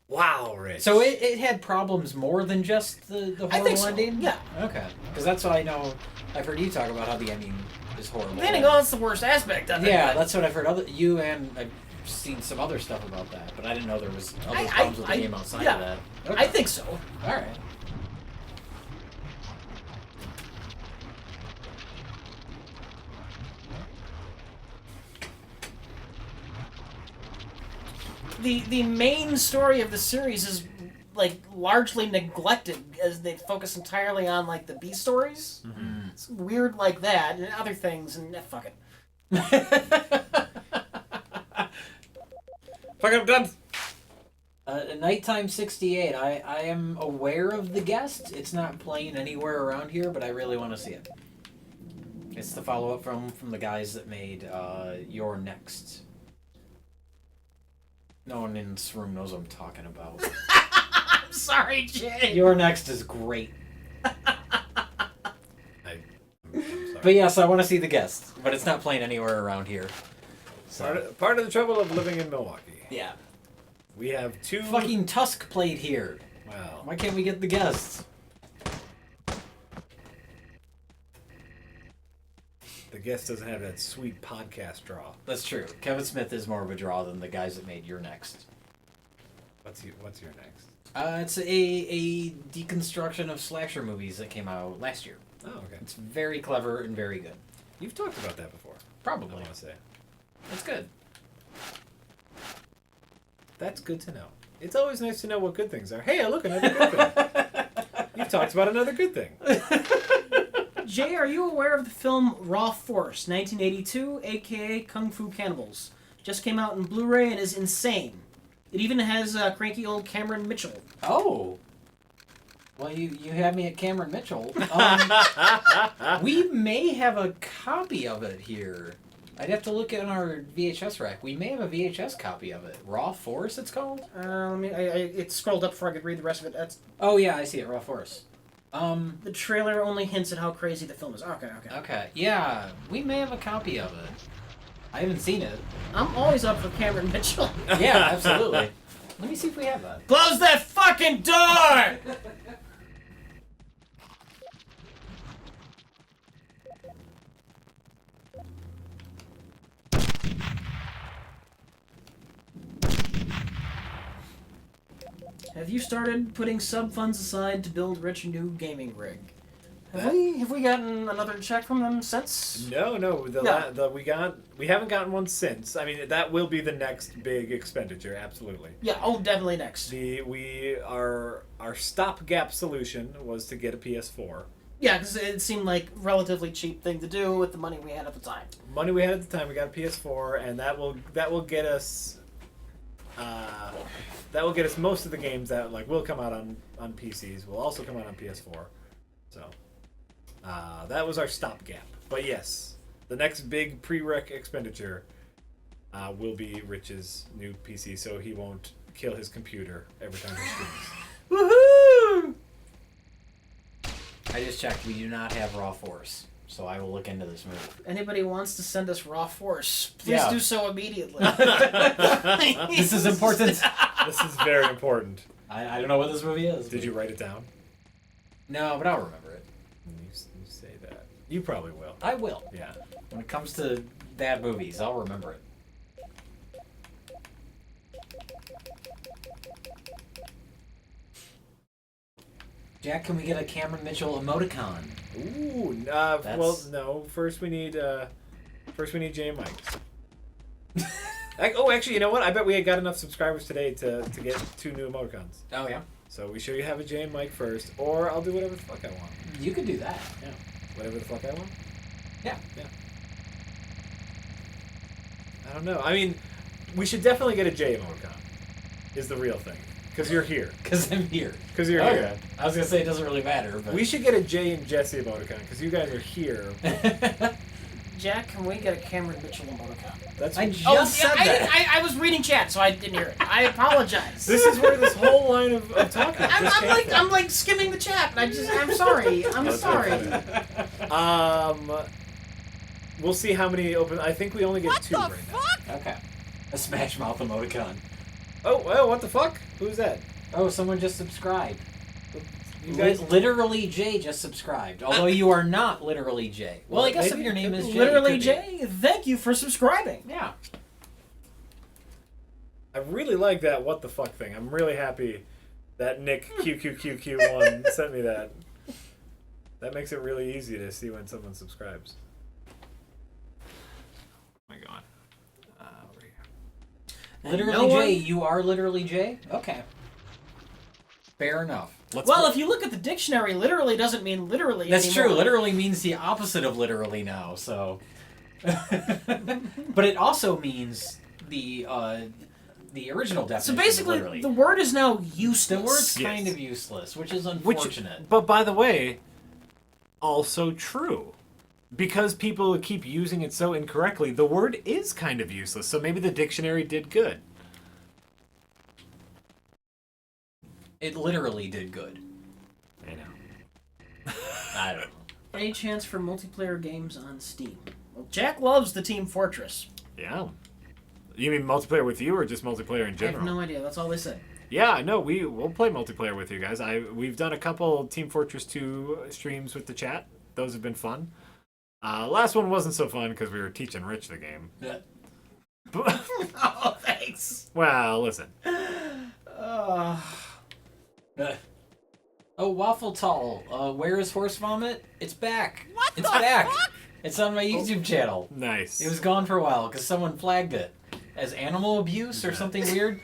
Wow, Rich. So it had problems more than just the horrible I think so. ending? Yeah. Okay. Because that's what I know. I've heard you talk about how the ending is horrible. The ending, that's the worst aspect of it. Yeah, but that's what I've heard. You and I've seen some other stuff about that, but I didn't know there was other problems with the game outside of that. Okay. I think so. All right. The main story of the series is largely neglected as they focus entirely on the B stories. Mm-hmm. It's weird like that and other things and fuck it. Fuck up, done. Nighttime 68. I am aware of the guest. It's not playing anywhere around here, but I really want to see it. It's the follow-up from the guys that made You're Next. No one in this room knows what I'm talking about. I'm sorry, Jay. You're Next is great. I'm sorry. But yes, I want to see the guest, but it's not playing anywhere around here. So. Part of the trouble of living in Milwaukee. Yeah. We have 2... Fucking Tusk played here. Wow. Why can't we get the guests? The guest doesn't have that sweet podcast draw. That's true. Kevin Smith is more of a draw than the guys that made You're Next. What's your next? It's a deconstruction of slasher movies that came out last year. Oh, okay. It's very clever and very good. You've talked about that before. I Probably. want to say. It's good. That's good to know. It's always nice to know what good things are. Hey, look, another good thing. You've talked about another good thing. Jay, are you aware of the film Raw Force, 1982, aka Kung Fu Cannibals? Just came out in Blu-ray and is insane. It even has cranky old Cameron Mitchell. Oh. Well, you had me at Cameron Mitchell. We may have a copy of it here. I'd have to look in our VHS rack. We may have a VHS copy of it. Raw Force, it's called? It scrolled up before I could read the rest of it. That's Oh, yeah, I see it. Raw Force. the trailer only hints at how crazy the film is. Okay. Okay. Yeah, we may have a copy of it. I haven't seen it. I'm always up for Cameron Mitchell. Yeah, absolutely. Let me see if we have that. Close that fucking door! Have you started putting sub funds aside to build rich new gaming rig? Have we gotten another check from them since? No. We haven't gotten one since. I mean, that will be the next big expenditure. Absolutely. Yeah. Oh, definitely next. Our stopgap solution was to get a PS4. Yeah, because it seemed like a relatively cheap thing to do with the money we had at the time. Money we had at the time, we got a PS4, and that will get us. That will get us most of the games that will come out on PCs. Will also come out on PS4. So that was our stopgap. But yes, the next big prereq expenditure will be Rich's new PC, so he won't kill his computer every time he streams. Woohoo! I just checked. We do not have Raw Force, so I will look into this movie. Anybody wants to send us Raw Force, please Yeah. do so immediately. This is important. This is very important. I don't know what this movie is. Did you write it down? No, but I'll remember it. You say that. You probably will. I will. Yeah. When it comes to bad movies, I'll remember it. Jack, can we get a Cameron Mitchell emoticon? Ooh. That's- Well, no. First we need Jay and Mike's. Actually, you know what? I bet we had got enough subscribers today to get 2 new emoticons. Oh, yeah? So we should have a Jay and Mike first, or I'll do whatever the fuck I want. You could do that, yeah. Whatever the fuck I want? Yeah. I don't know. I mean, we should definitely get a Jay emoticon, is the real thing. Because you're here. Because I'm here. Because you're Okay. here. I was going to say it doesn't really matter, but... We should get a Jay and Jesse emoticon, because you guys are here. Jack, can we get a Cameron Mitchell emoticon? That's I what- just said that. I was reading chat, so I didn't hear it. I apologize. This is where this whole line of talking just came from. I'm like skimming the chat. And I'm sorry. I'm That's sorry. okay. We'll see how many open. I think we only get 2 right now. Okay. A Smash Mouth emoticon. Oh, well, what the fuck? Who's that? Oh, someone just subscribed. You guys. Literally Jay just subscribed. Although you are not literally Jay. Well, I guess if Maybe- your name is Jay. Literally, you could Jay, thank you for subscribing. be. Yeah. I really like that what the fuck thing. I'm really happy that Nick QQQQ1 sent me that. That makes it really easy to see when someone subscribes. Oh my god. Over here. Literally no one- Jay. You are literally Jay? Okay. Fair enough. Well, if you look at the dictionary, literally doesn't mean literally That's anymore. true. Literally means the opposite of literally now, so... But it also means the the original So definition. basically, literally. the word is now useless. The word's Yes. kind of useless, which is Which, unfortunate. but by the way, also true. Because people keep using it so incorrectly, the word is kind of useless. So maybe the dictionary did good. It literally did good. I know. I don't know. Any chance for multiplayer games on Steam? Well, Jack loves the Team Fortress. Yeah. You mean multiplayer with you or just multiplayer in I general? have no idea. That's all they said. Yeah, no, we'll play multiplayer with you guys. We've done a couple Team Fortress 2 streams with the chat. Those have been fun. Last one wasn't so fun because we were teaching Rich the game. Yeah. Oh, thanks. Well, listen. Oh, Waffle Tall. Where is Horse Vomit? It's back. It's back. It's on my YouTube channel. Nice. It was gone for a while because someone flagged it as animal abuse or something weird.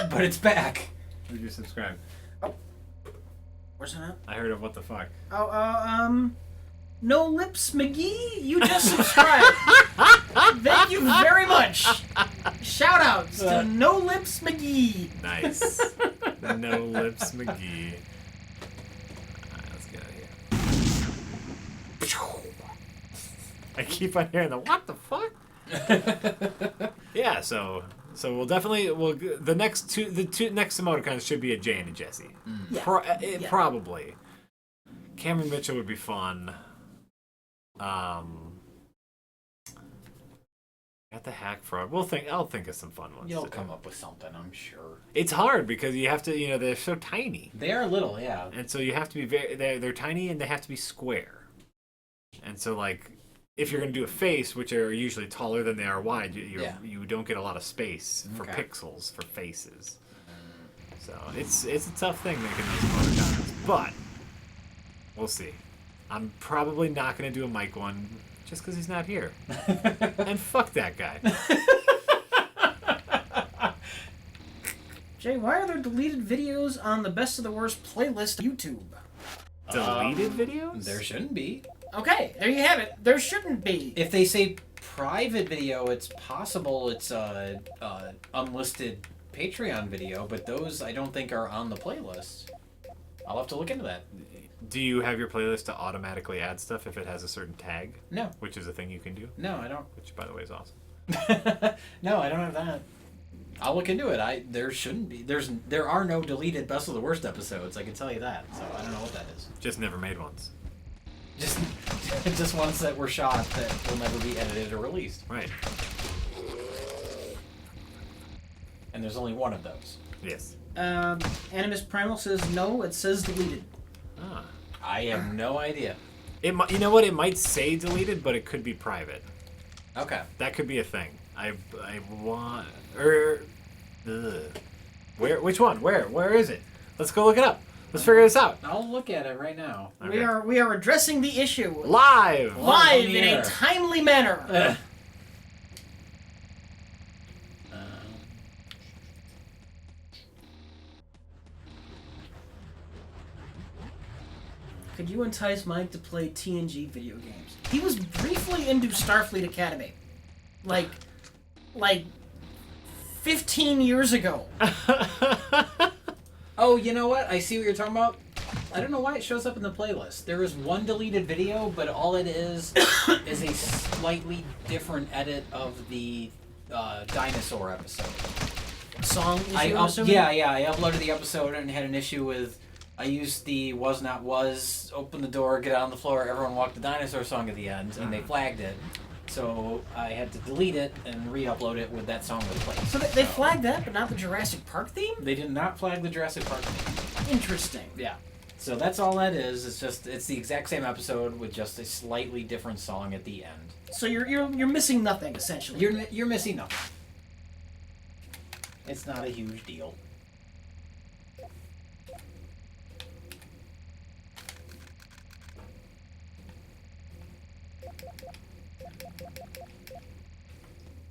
But it's back. Did you subscribe? Where's that at? I heard of what the fuck. No Lips McGee, you just subscribed. Thank you very much. Shout outs to No Lips McGee. Nice. No Lips McGee. Alright, let's get out of here. I keep on hearing the what the fuck? Yeah, so we'll definitely the two next emoticons should be a Jay and a Jesse. Yeah. Probably. Cameron Mitchell would be fun. Got the hack fraud. I'll think of some fun ones. You'll to do. come up with something, I'm sure. It's hard because you have to, they're so tiny, They are little, yeah. and so you have to be they're tiny and they have to be square. And so like, if you're gonna do a face, which are usually taller than they are wide, you don't get a lot of space for Okay. pixels for faces. So it's a tough thing making those emoticons, but we'll see. I'm probably not gonna do a Mike one just because he's not here. And fuck that guy. Jay, why are there deleted videos on the Best of the Worst playlist on YouTube? Deleted videos? There shouldn't be. Okay, there you have it. There shouldn't be. If they say private video, it's possible it's unlisted Patreon video, but those I don't think are on the playlist. I'll have to look into that. Do you have your playlist to automatically add stuff if it has a certain tag? No. Which is a thing you can do? No, I don't. Which, by the way, is awesome. No, I don't have that. I'll look into it. There shouldn't be. There are no deleted Best of the Worst episodes. I can tell you that. So I don't know what that is. Just never made ones. Just ones that were shot that will never be edited or released. Right. And there's only one of those. Yes. Animus Primal says no, it says deleted. Ah. I have no idea. You know what? It might say deleted, but it could be private. Okay. That could be a thing. I want... ugh. Which one? Where is it? Let's go look it up. Let's figure this out. I'll look at it right now. Okay. We are addressing the issue Live! live on the in air. a timely manner. Could you entice Mike to play TNG video games? He was briefly into Starfleet Academy. Like 15 years ago. Oh, you know what? I see what you're talking about. I don't know why it shows up in the playlist. There is one deleted video, but all it is a slightly different edit of the dinosaur episode. Song issue, I'm assuming? I uploaded the episode and had an issue with. I used the was not was, open the door, get out on the floor, everyone walked the dinosaur song at the end, and they flagged it. So I had to delete it and re-upload it with that song replaced. So they flagged that, but not the Jurassic Park theme? They did not flag the Jurassic Park theme. Interesting. Yeah. So that's all that is. It's the exact same episode with just a slightly different song at the end. So you're missing nothing, essentially. You're missing nothing. It's not a huge deal.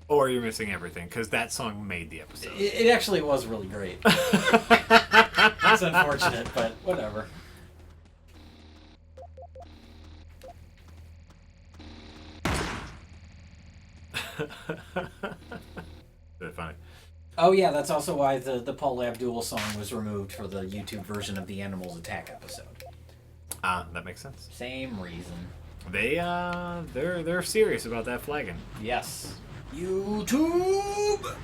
Or you're missing everything, because that song made the episode. It actually was really great. It's unfortunate, but whatever. Very funny. Oh yeah, that's also why the Paul Abdul song was removed for the YouTube version of the Animals Attack episode. That makes sense. Same reason. They're serious about that flagging. Yes. YouTube.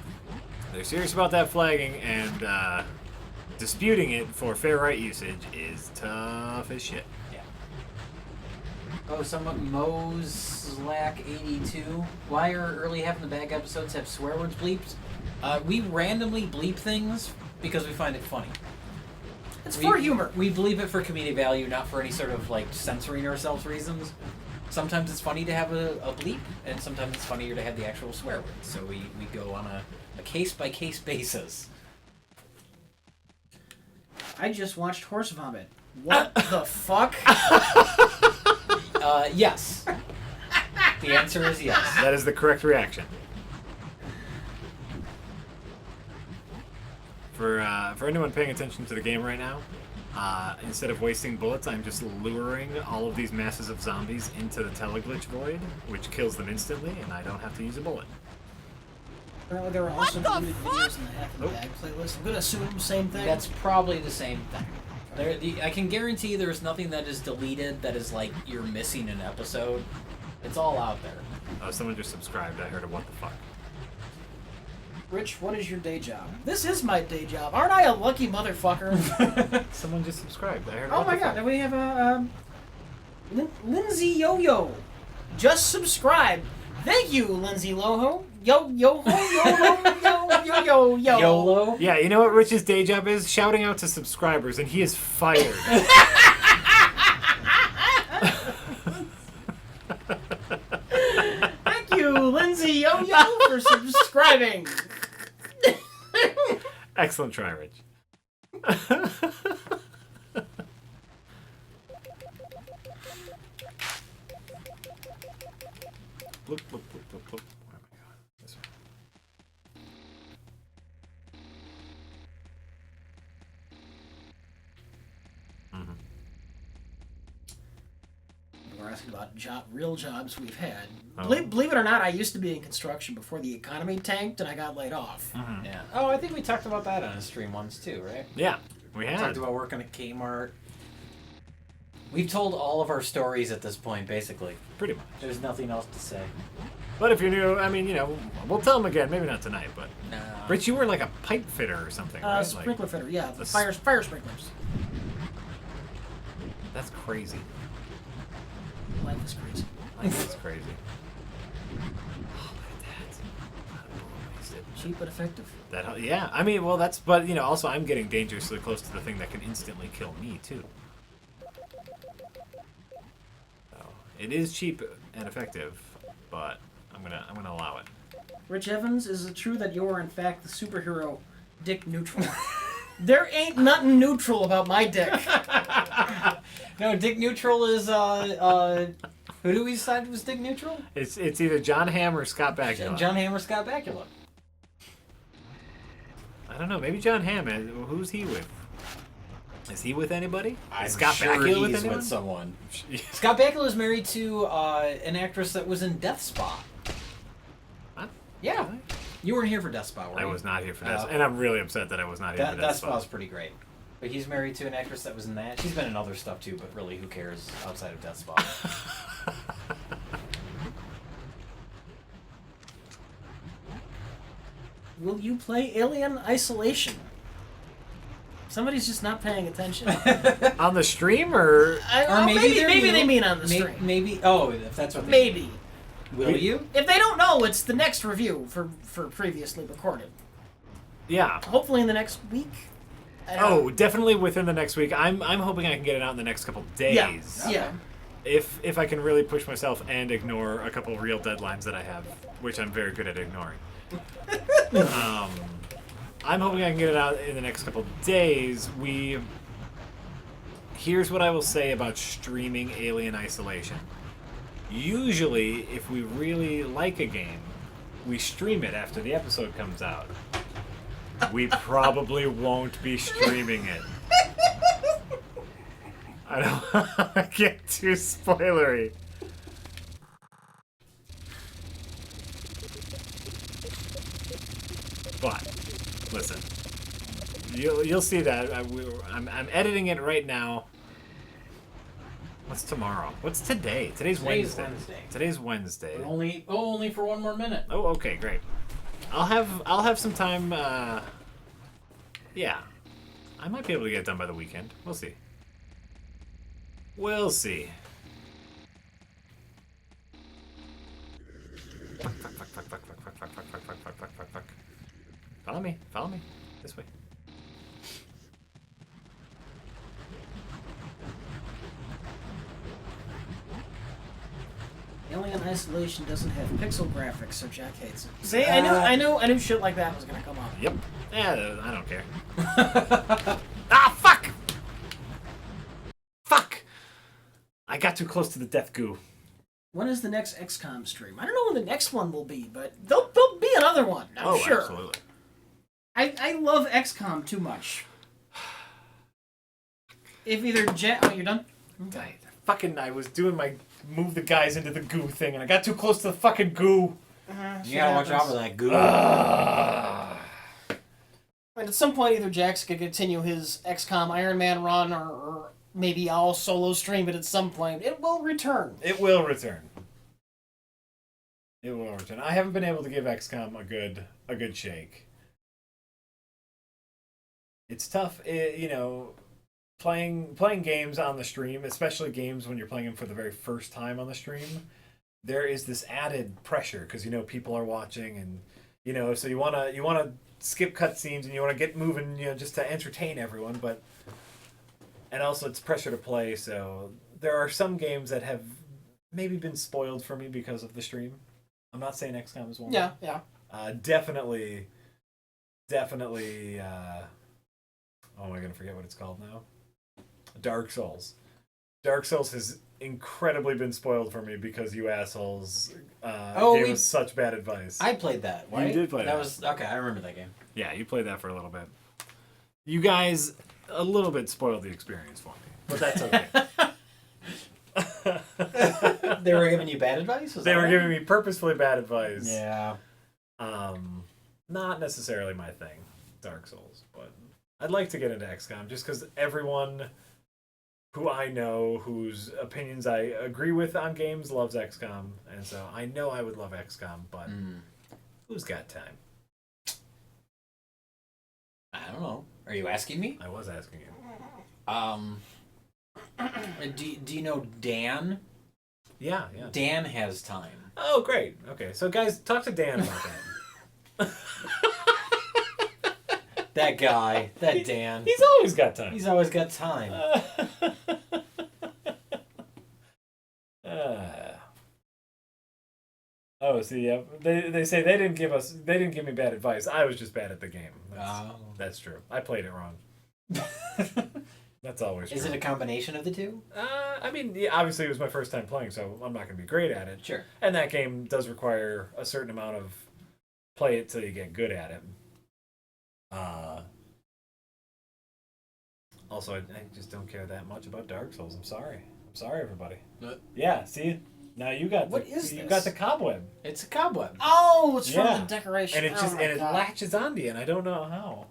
They're serious about that flagging, and disputing it for fair right usage is tough as shit. Yeah. Oh, someone Moslack82. Why are early half in the bag episodes have swear words bleeped? We randomly bleep things because we find it funny. It's for humor. We bleep it for comedic value, not for any sort of like censoring ourselves reasons. Sometimes it's funny to have a bleep, and sometimes it's funnier to have the actual swear words. So we go on a case-by-case basis. I just watched horse vomit. What the fuck? Yes. The answer is yes. That is the correct reaction. For anyone paying attention to the game right now, instead of wasting bullets, I'm just luring all of these masses of zombies into the Teleglitch void, which kills them instantly, and I don't have to use a bullet. Apparently there are also deleted videos in the Half in the Bag playlist. I'm gonna assume same thing. That's probably the same thing. I can guarantee there's nothing that is deleted that is like you're missing an episode. It's all out there. Oh, someone just subscribed. I heard a what the fuck. Rich, what is your day job? This is my day job. Aren't I a lucky motherfucker? Someone just subscribed. I heard Oh what my the god, fuck. and we have a Lindsay Yo-Yo. Just subscribe. Thank you, Lindsay Loho. Yo yo ho yo ho yo yo yo yo. YOLO? Yeah, you know what Rich's day job is? Shouting out to subscribers, and he is fired. Thank you, Lindsay Yo-Yo, for subscribing. Excellent try, Rich. Bloop, bloop, bloop, bloop, bloop. Where am I going? This way. We're asking about real jobs we've had. Oh. Believe it or not, I used to be in construction before the economy tanked and I got laid off. Yeah. Oh, I think we talked about that on a stream once too, right? Yeah, we We had. talked about working at Kmart. We've told all of our stories at this point, basically. Pretty much. There's nothing else to say. But if you're new, I mean, you know, we'll tell them again. Maybe not tonight, but No. Rich, you were like a pipe fitter or something, right? Sprinkler fitter, yeah. the Fire sprinklers. That's crazy. Life is crazy. That's crazy. Oh, look at that. Wasted. Cheap but effective. That, yeah, I mean, well, that's, but, you know, also I'm getting dangerously close to the thing that can instantly kill me, too. So, it is cheap and effective, but I'm gonna allow it. Rich Evans, is it true that you're in fact the superhero Dick Neutral? There ain't nothing neutral about my dick. No, Dick Neutral is who do we decide was Dick Neutral? It's either John Hamm or Scott Bakula. John Hamm or Scott Bakula. I don't know, maybe John Hamm. Who's he with? Is he with anybody? I'm Is Scott sure Bakula with he's anyone? with someone. Scott Bakula is married to an actress that was in Death Spa. What? Yeah. You weren't here for Death Spa, were I you? was not here for that, and I'm really upset that I was not here for Death that. Spa's pretty great. But he's married to an actress that was in that. She's been in other stuff too, but really, who cares outside of Death Spa? Will you play Alien Isolation? Somebody's just not paying attention. On the stream, or maybe they're they new. mean on the stream. Maybe. Oh, if that's what. Maybe. Will you? If they don't know, it's the next review for previously recorded. yeah. Hopefully in the next week. Oh, definitely within the next week. I'm hoping I can get it out in the next couple days. Yeah. If I can really push myself and ignore a couple real deadlines that I have, which I'm very good at ignoring. I'm hoping I can get it out in the next couple days. Here's what I will say about streaming Alien Isolation. Usually, if we really like a game, we stream it after the episode comes out. We probably won't be streaming it. I don't want to get too spoilery. But You'll see that. I'm editing it right now. What's tomorrow? What's today? Today's Wednesday. Today's Wednesday. But only for one more minute. Oh, okay, great. I'll have some time. Yeah, I might be able to get it done by the weekend. We'll see. We'll see. Fuck. Follow me. This way. Alien Isolation doesn't have pixel graphics, so Jack hates it. See, I knew shit like that was gonna come up. Yep. Yeah, I don't care. Ah, fuck! Fuck! I got too close to the death goo. When is the next XCOM stream? I don't know when the next one will be, but there'll be another one. I'm sure. Absolutely. I love XCOM too much. If either Jack... Oh, you're done? I was doing my move the guys into the goo thing, and I got too close to the fucking goo. You gotta watch out for that goo. And at some point, either Jack's could continue his XCOM Iron Man run, or maybe I'll solo stream it at some point. It will return. It will return. I haven't been able to give XCOM a good shake. It's tough, playing games on the stream, especially games when you're playing them for the very first time on the stream. There is this added pressure because people are watching, and so you wanna skip cutscenes and you want to get moving, just to entertain everyone, and also it's pressure to play. So there are some games that have maybe been spoiled for me because of the stream. I'm not saying XCOM is one. Yeah. Definitely. Oh, am I gonna forget what it's called now? Dark Souls. Dark Souls has incredibly been spoiled for me because you assholes gave us such bad advice. I played that. Right? You did play that. That was okay. I remember that game. Yeah, you played that for a little bit. You guys a little bit spoiled the experience for me, but that's okay. They were giving you bad advice? They were giving me purposefully bad advice. Yeah. Not necessarily my thing, Dark Souls, but I'd like to get into XCOM just because everyone who I know, whose opinions I agree with on games, loves XCOM, and so I know I would love XCOM, but who's got time? I don't know. Are you asking me? I was asking you. Do you know Dan? Yeah. Dan has time. Oh, great. Okay, so guys, talk to Dan about that. That guy, that Dan. He's always got time. He's always got time. Oh, see, yeah. They say they didn't give me bad advice. I was just bad at the game. That's true. I played it wrong. That's always true. Is it a combination of the two? I mean, yeah, obviously it was my first time playing, so I'm not going to be great at it. Sure. And that game does require a certain amount of play it till you get good at it. Also, I just don't care that much about Dark Souls. I'm sorry, everybody. Yeah, see, now you got you got the cobweb. It's a cobweb. Oh, it's from the decoration, and it latches onto you, and I don't know how.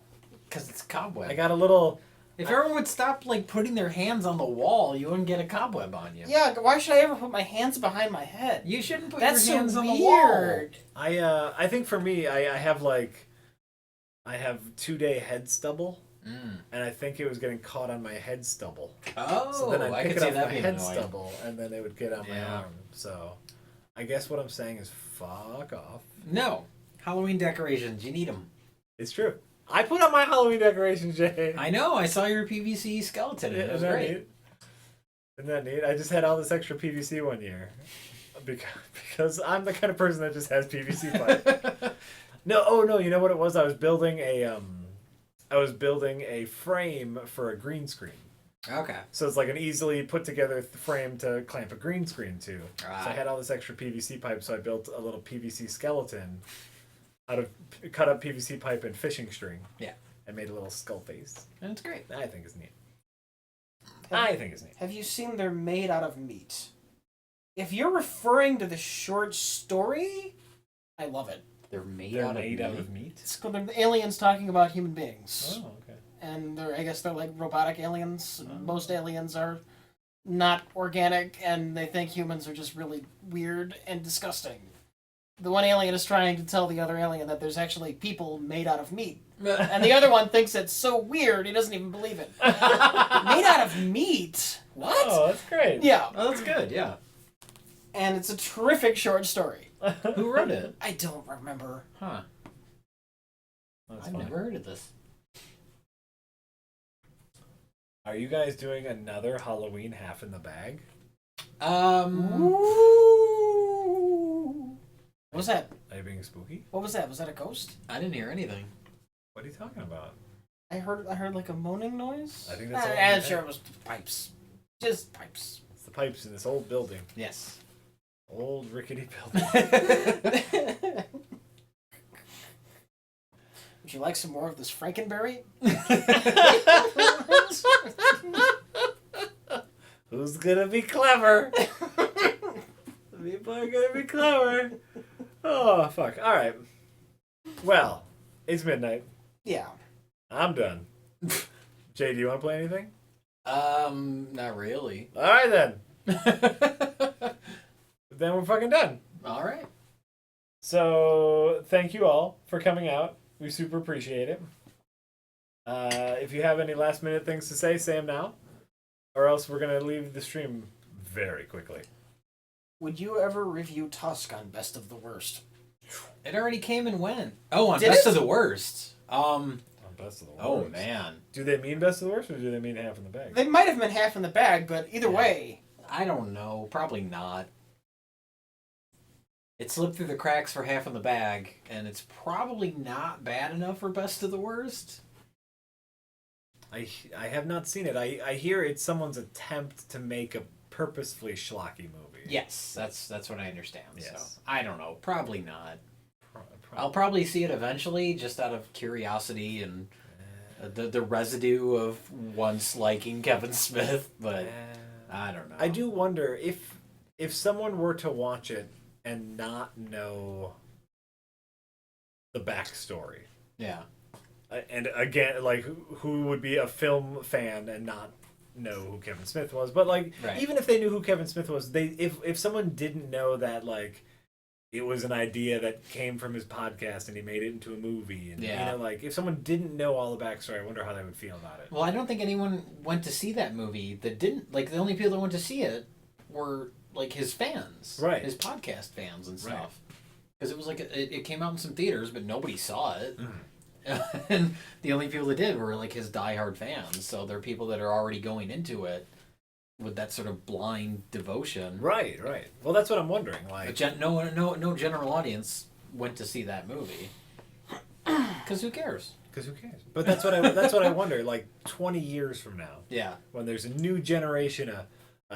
Because it's a cobweb. I got a little. If everyone would stop putting their hands on the wall, you wouldn't get a cobweb on you. Yeah, why should I ever put my hands behind my head? You shouldn't put your hands so on the wall. I think for me, I have 2-day head stubble. And I think it was getting caught on my head stubble. Oh, so then I'd pick it off my head annoying. stubble, and then it would get on my arm. So I guess what I'm saying is fuck off. No. Halloween decorations, you need them. It's true. I put up my Halloween decorations, Jay. I know. I saw your PVC skeleton. It was great. Neat? Isn't that neat? I just had all this extra PVC one year. Because I'm the kind of person that just has PVC pipe. No, you know what it was? I was building a frame for a green screen. Okay. So it's like an easily put together frame to clamp a green screen to. Right. So I had all this extra PVC pipe, so I built a little PVC skeleton out of cut up PVC pipe and fishing string. Yeah. And made a little skull face. And it's great. I think it's neat. Have you seen they're made out of meat? If you're referring to the short story, I love it. They're made out of meat. It's called the aliens talking about human beings. Oh, okay. and I guess they're like robotic aliens. Most aliens are not organic, and they think humans are just really weird and disgusting. The one alien is trying to tell the other alien that there's actually people made out of meat. And the other one thinks it's so weird he doesn't even believe it. Made out of meat? What? Oh, that's great. Yeah. Oh, that's good. Yeah. And it's a terrific short story. Who wrote it? I don't remember. Huh. That's I've funny. never heard of this. Are you guys doing another Halloween half in the bag? Ooh. What was that? Are you being spooky? What was that? Was that a ghost? I didn't hear anything. What are you talking about? I heard like a moaning noise. I think that's all I'm I sure had. it was pipes. Just pipes. It's the pipes in this old building. Yes. Old rickety building. Would you like some more of this Frankenberry? Who's gonna be clever? People are gonna be clever. Oh, fuck. Alright. Well, it's midnight. Yeah. I'm done. Jay, do you want to play anything? Not really. Alright then. Then we're fucking done. All right. So, thank you all for coming out. We super appreciate it. If you have any last minute things to say them now. Or else we're going to leave the stream very quickly. Would you ever review Tusk on Best of the Worst? It already came and went. Oh, on Did Best it? of the Worst. On Best of the Worst. Oh, man. Do they mean Best of the Worst or do they mean half in the bag? They might have been half in the bag, but either way. I don't know. Probably not. It slipped through the cracks for half in the bag, and it's probably not bad enough for Best of the Worst. I have not seen it. I hear it's someone's attempt to make a purposefully schlocky movie. Yes, that's what I understand. Yes. So I don't know. Probably not. Pro- I'll probably see it eventually, just out of curiosity and the residue of once liking Kevin Smith. But I don't know. I do wonder if someone were to watch it and not know the backstory. Yeah. And again, like, who would be a film fan and not know who Kevin Smith was? But like, Right. even if they knew who Kevin Smith was, if someone didn't know that, like, it was an idea that came from his podcast and he made it into a movie, and Yeah. you know, like, if someone didn't know all the backstory, I wonder how they would feel about it. Well, I don't think anyone went to see that movie that didn't. Like, the only people that went to see it were, like, his fans. Right. His podcast fans and Right. stuff. Because it was like, it came out in some theaters, but nobody saw it. Mhm. And the only people that did were, like, his diehard fans. So they're people that are already going into it with that sort of blind devotion. Right. Well, that's what I'm wondering. Like, No general audience went to see that movie. Because who cares? because who cares? But that's what I wonder. Like 20 years from now, Yeah. when there's a new generation of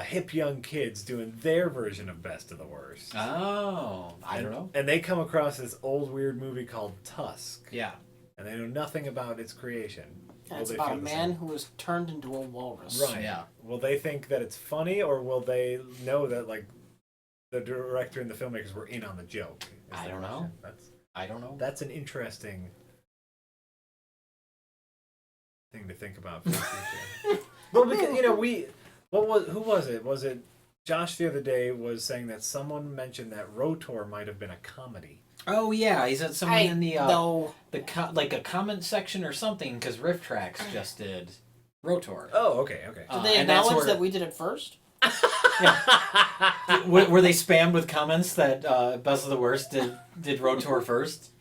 hip young kids doing their version of Best of the Worst. Oh, I don't know. And they come across this old weird movie called Tusk, Yeah. and they know nothing about its creation. And it's Will they about a feel the man same? who was turned into a walrus. Right. Yeah. Will they think that it's funny, or will they know that, like, the director and the filmmakers were in on the joke? I the don't know. question. I don't know. That's an interesting thing to think about for the future. Well, because, you know, who was it? Was it Josh the other day was saying that someone mentioned that Rotor might have been a comedy. Oh yeah, he said someone in the no. like a comment section or something because Riff Tracks just did Rotor. Oh, okay. Did they and that's acknowledge where- that we did it first? Were they spammed with comments that Best of the Worst did Rotor first?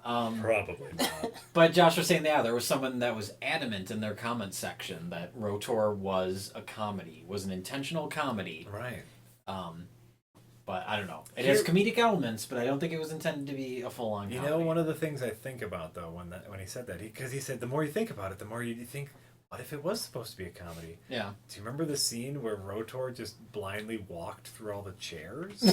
Probably not. But Josh was saying, yeah, there was someone that was adamant in their comment section that Rotor was a comedy, was an intentional comedy. Right. But I don't know. It has comedic elements, but I don't think it was intended to be a full-on comedy. You know, one of the things I think about, though, when he said that, because he said the more you think about it, the more you think, what if it was supposed to be a comedy? Yeah. Do you remember the scene where Rotor just blindly walked through all the chairs?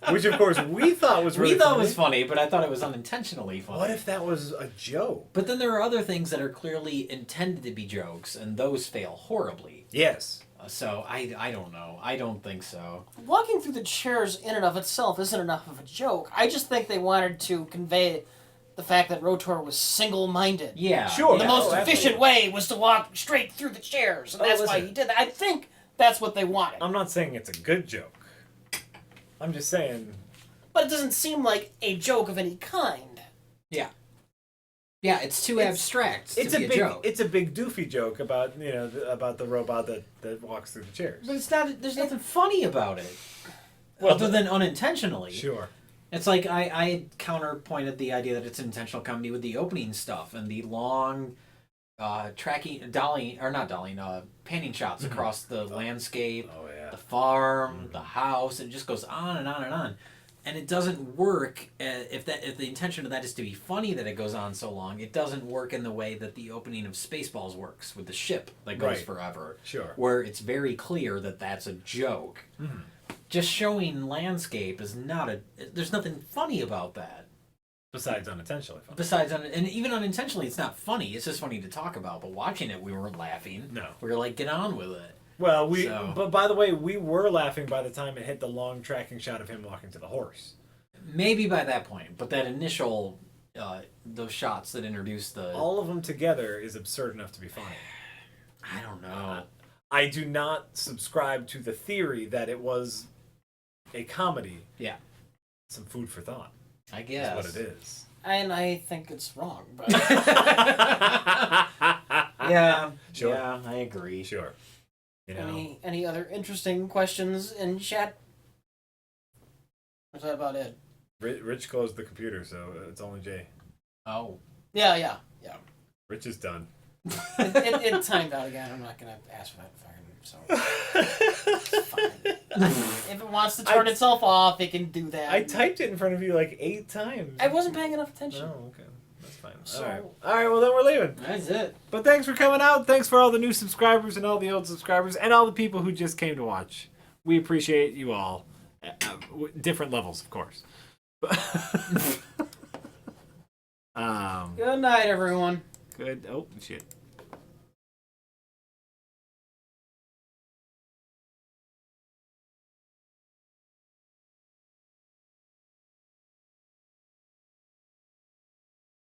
Which, of course, we thought was really We thought funny. it was funny, but I thought it was unintentionally funny. What if that was a joke? But then there are other things that are clearly intended to be jokes, and those fail horribly. Yes. So I don't know. I don't think so. Walking through the chairs in and of itself isn't enough of a joke. I just think they wanted to convey the fact that Rotor was single-minded. Yeah. Sure. The Yeah, most oh, efficient absolutely. way was to walk straight through the chairs, and Oh, that's why listen. he did that. I think that's what they wanted. I'm not saying it's a good joke. I'm just saying. But it doesn't seem like a joke of any kind. Yeah. Yeah, it's too abstract It's to be a a big, joke. it's a big doofy joke about about the robot that walks through the chairs. But it's not. There's nothing funny about it, Well, other than unintentionally. Sure. It's like I had counterpointed the idea that it's an intentional comedy with the opening stuff and the long panning shots across the landscape, Oh yeah. the farm, the house. It just goes on and on and on, and it doesn't work if the intention of that is to be funny that it goes on so long. It doesn't work in the way that the opening of Spaceballs works with the ship that goes Right. forever. Sure. Where it's very clear that that's a joke. Mhm. Just showing landscape is not a. There's nothing funny about that. Besides unintentionally funny. Besides, and even unintentionally, it's not funny. It's just funny to talk about. But watching it, we weren't laughing. No. We were like, get on with it. Well, So- but by the way, we were laughing by the time it hit the long tracking shot of him walking to the horse. Maybe by that point, but that initial, those shots that introduced the. All of them together is absurd enough to be funny. I don't know. I do not subscribe to the theory that it was a comedy. Yeah, Some food for thought. I guess. Is what it is. And I think it's wrong. But Yeah. Sure. Yeah, I agree. Sure. You know. any other interesting questions in chat? Or is that about it? Rich closed the computer, so it's only Jay. Oh. Yeah. Rich is done. It timed out again. I'm not gonna ask for that fucking. So it's fine. If it wants to turn itself off, it can do that. I typed it in front of you like 8 times. I wasn't paying enough attention. Oh, okay. That's fine. So- All right, well, then we're leaving. That's it. But thanks for coming out. Thanks for all the new subscribers and all the old subscribers and all the people who just came to watch. We appreciate you all. Different levels, of course. Good night, everyone. Good. Oh, shit.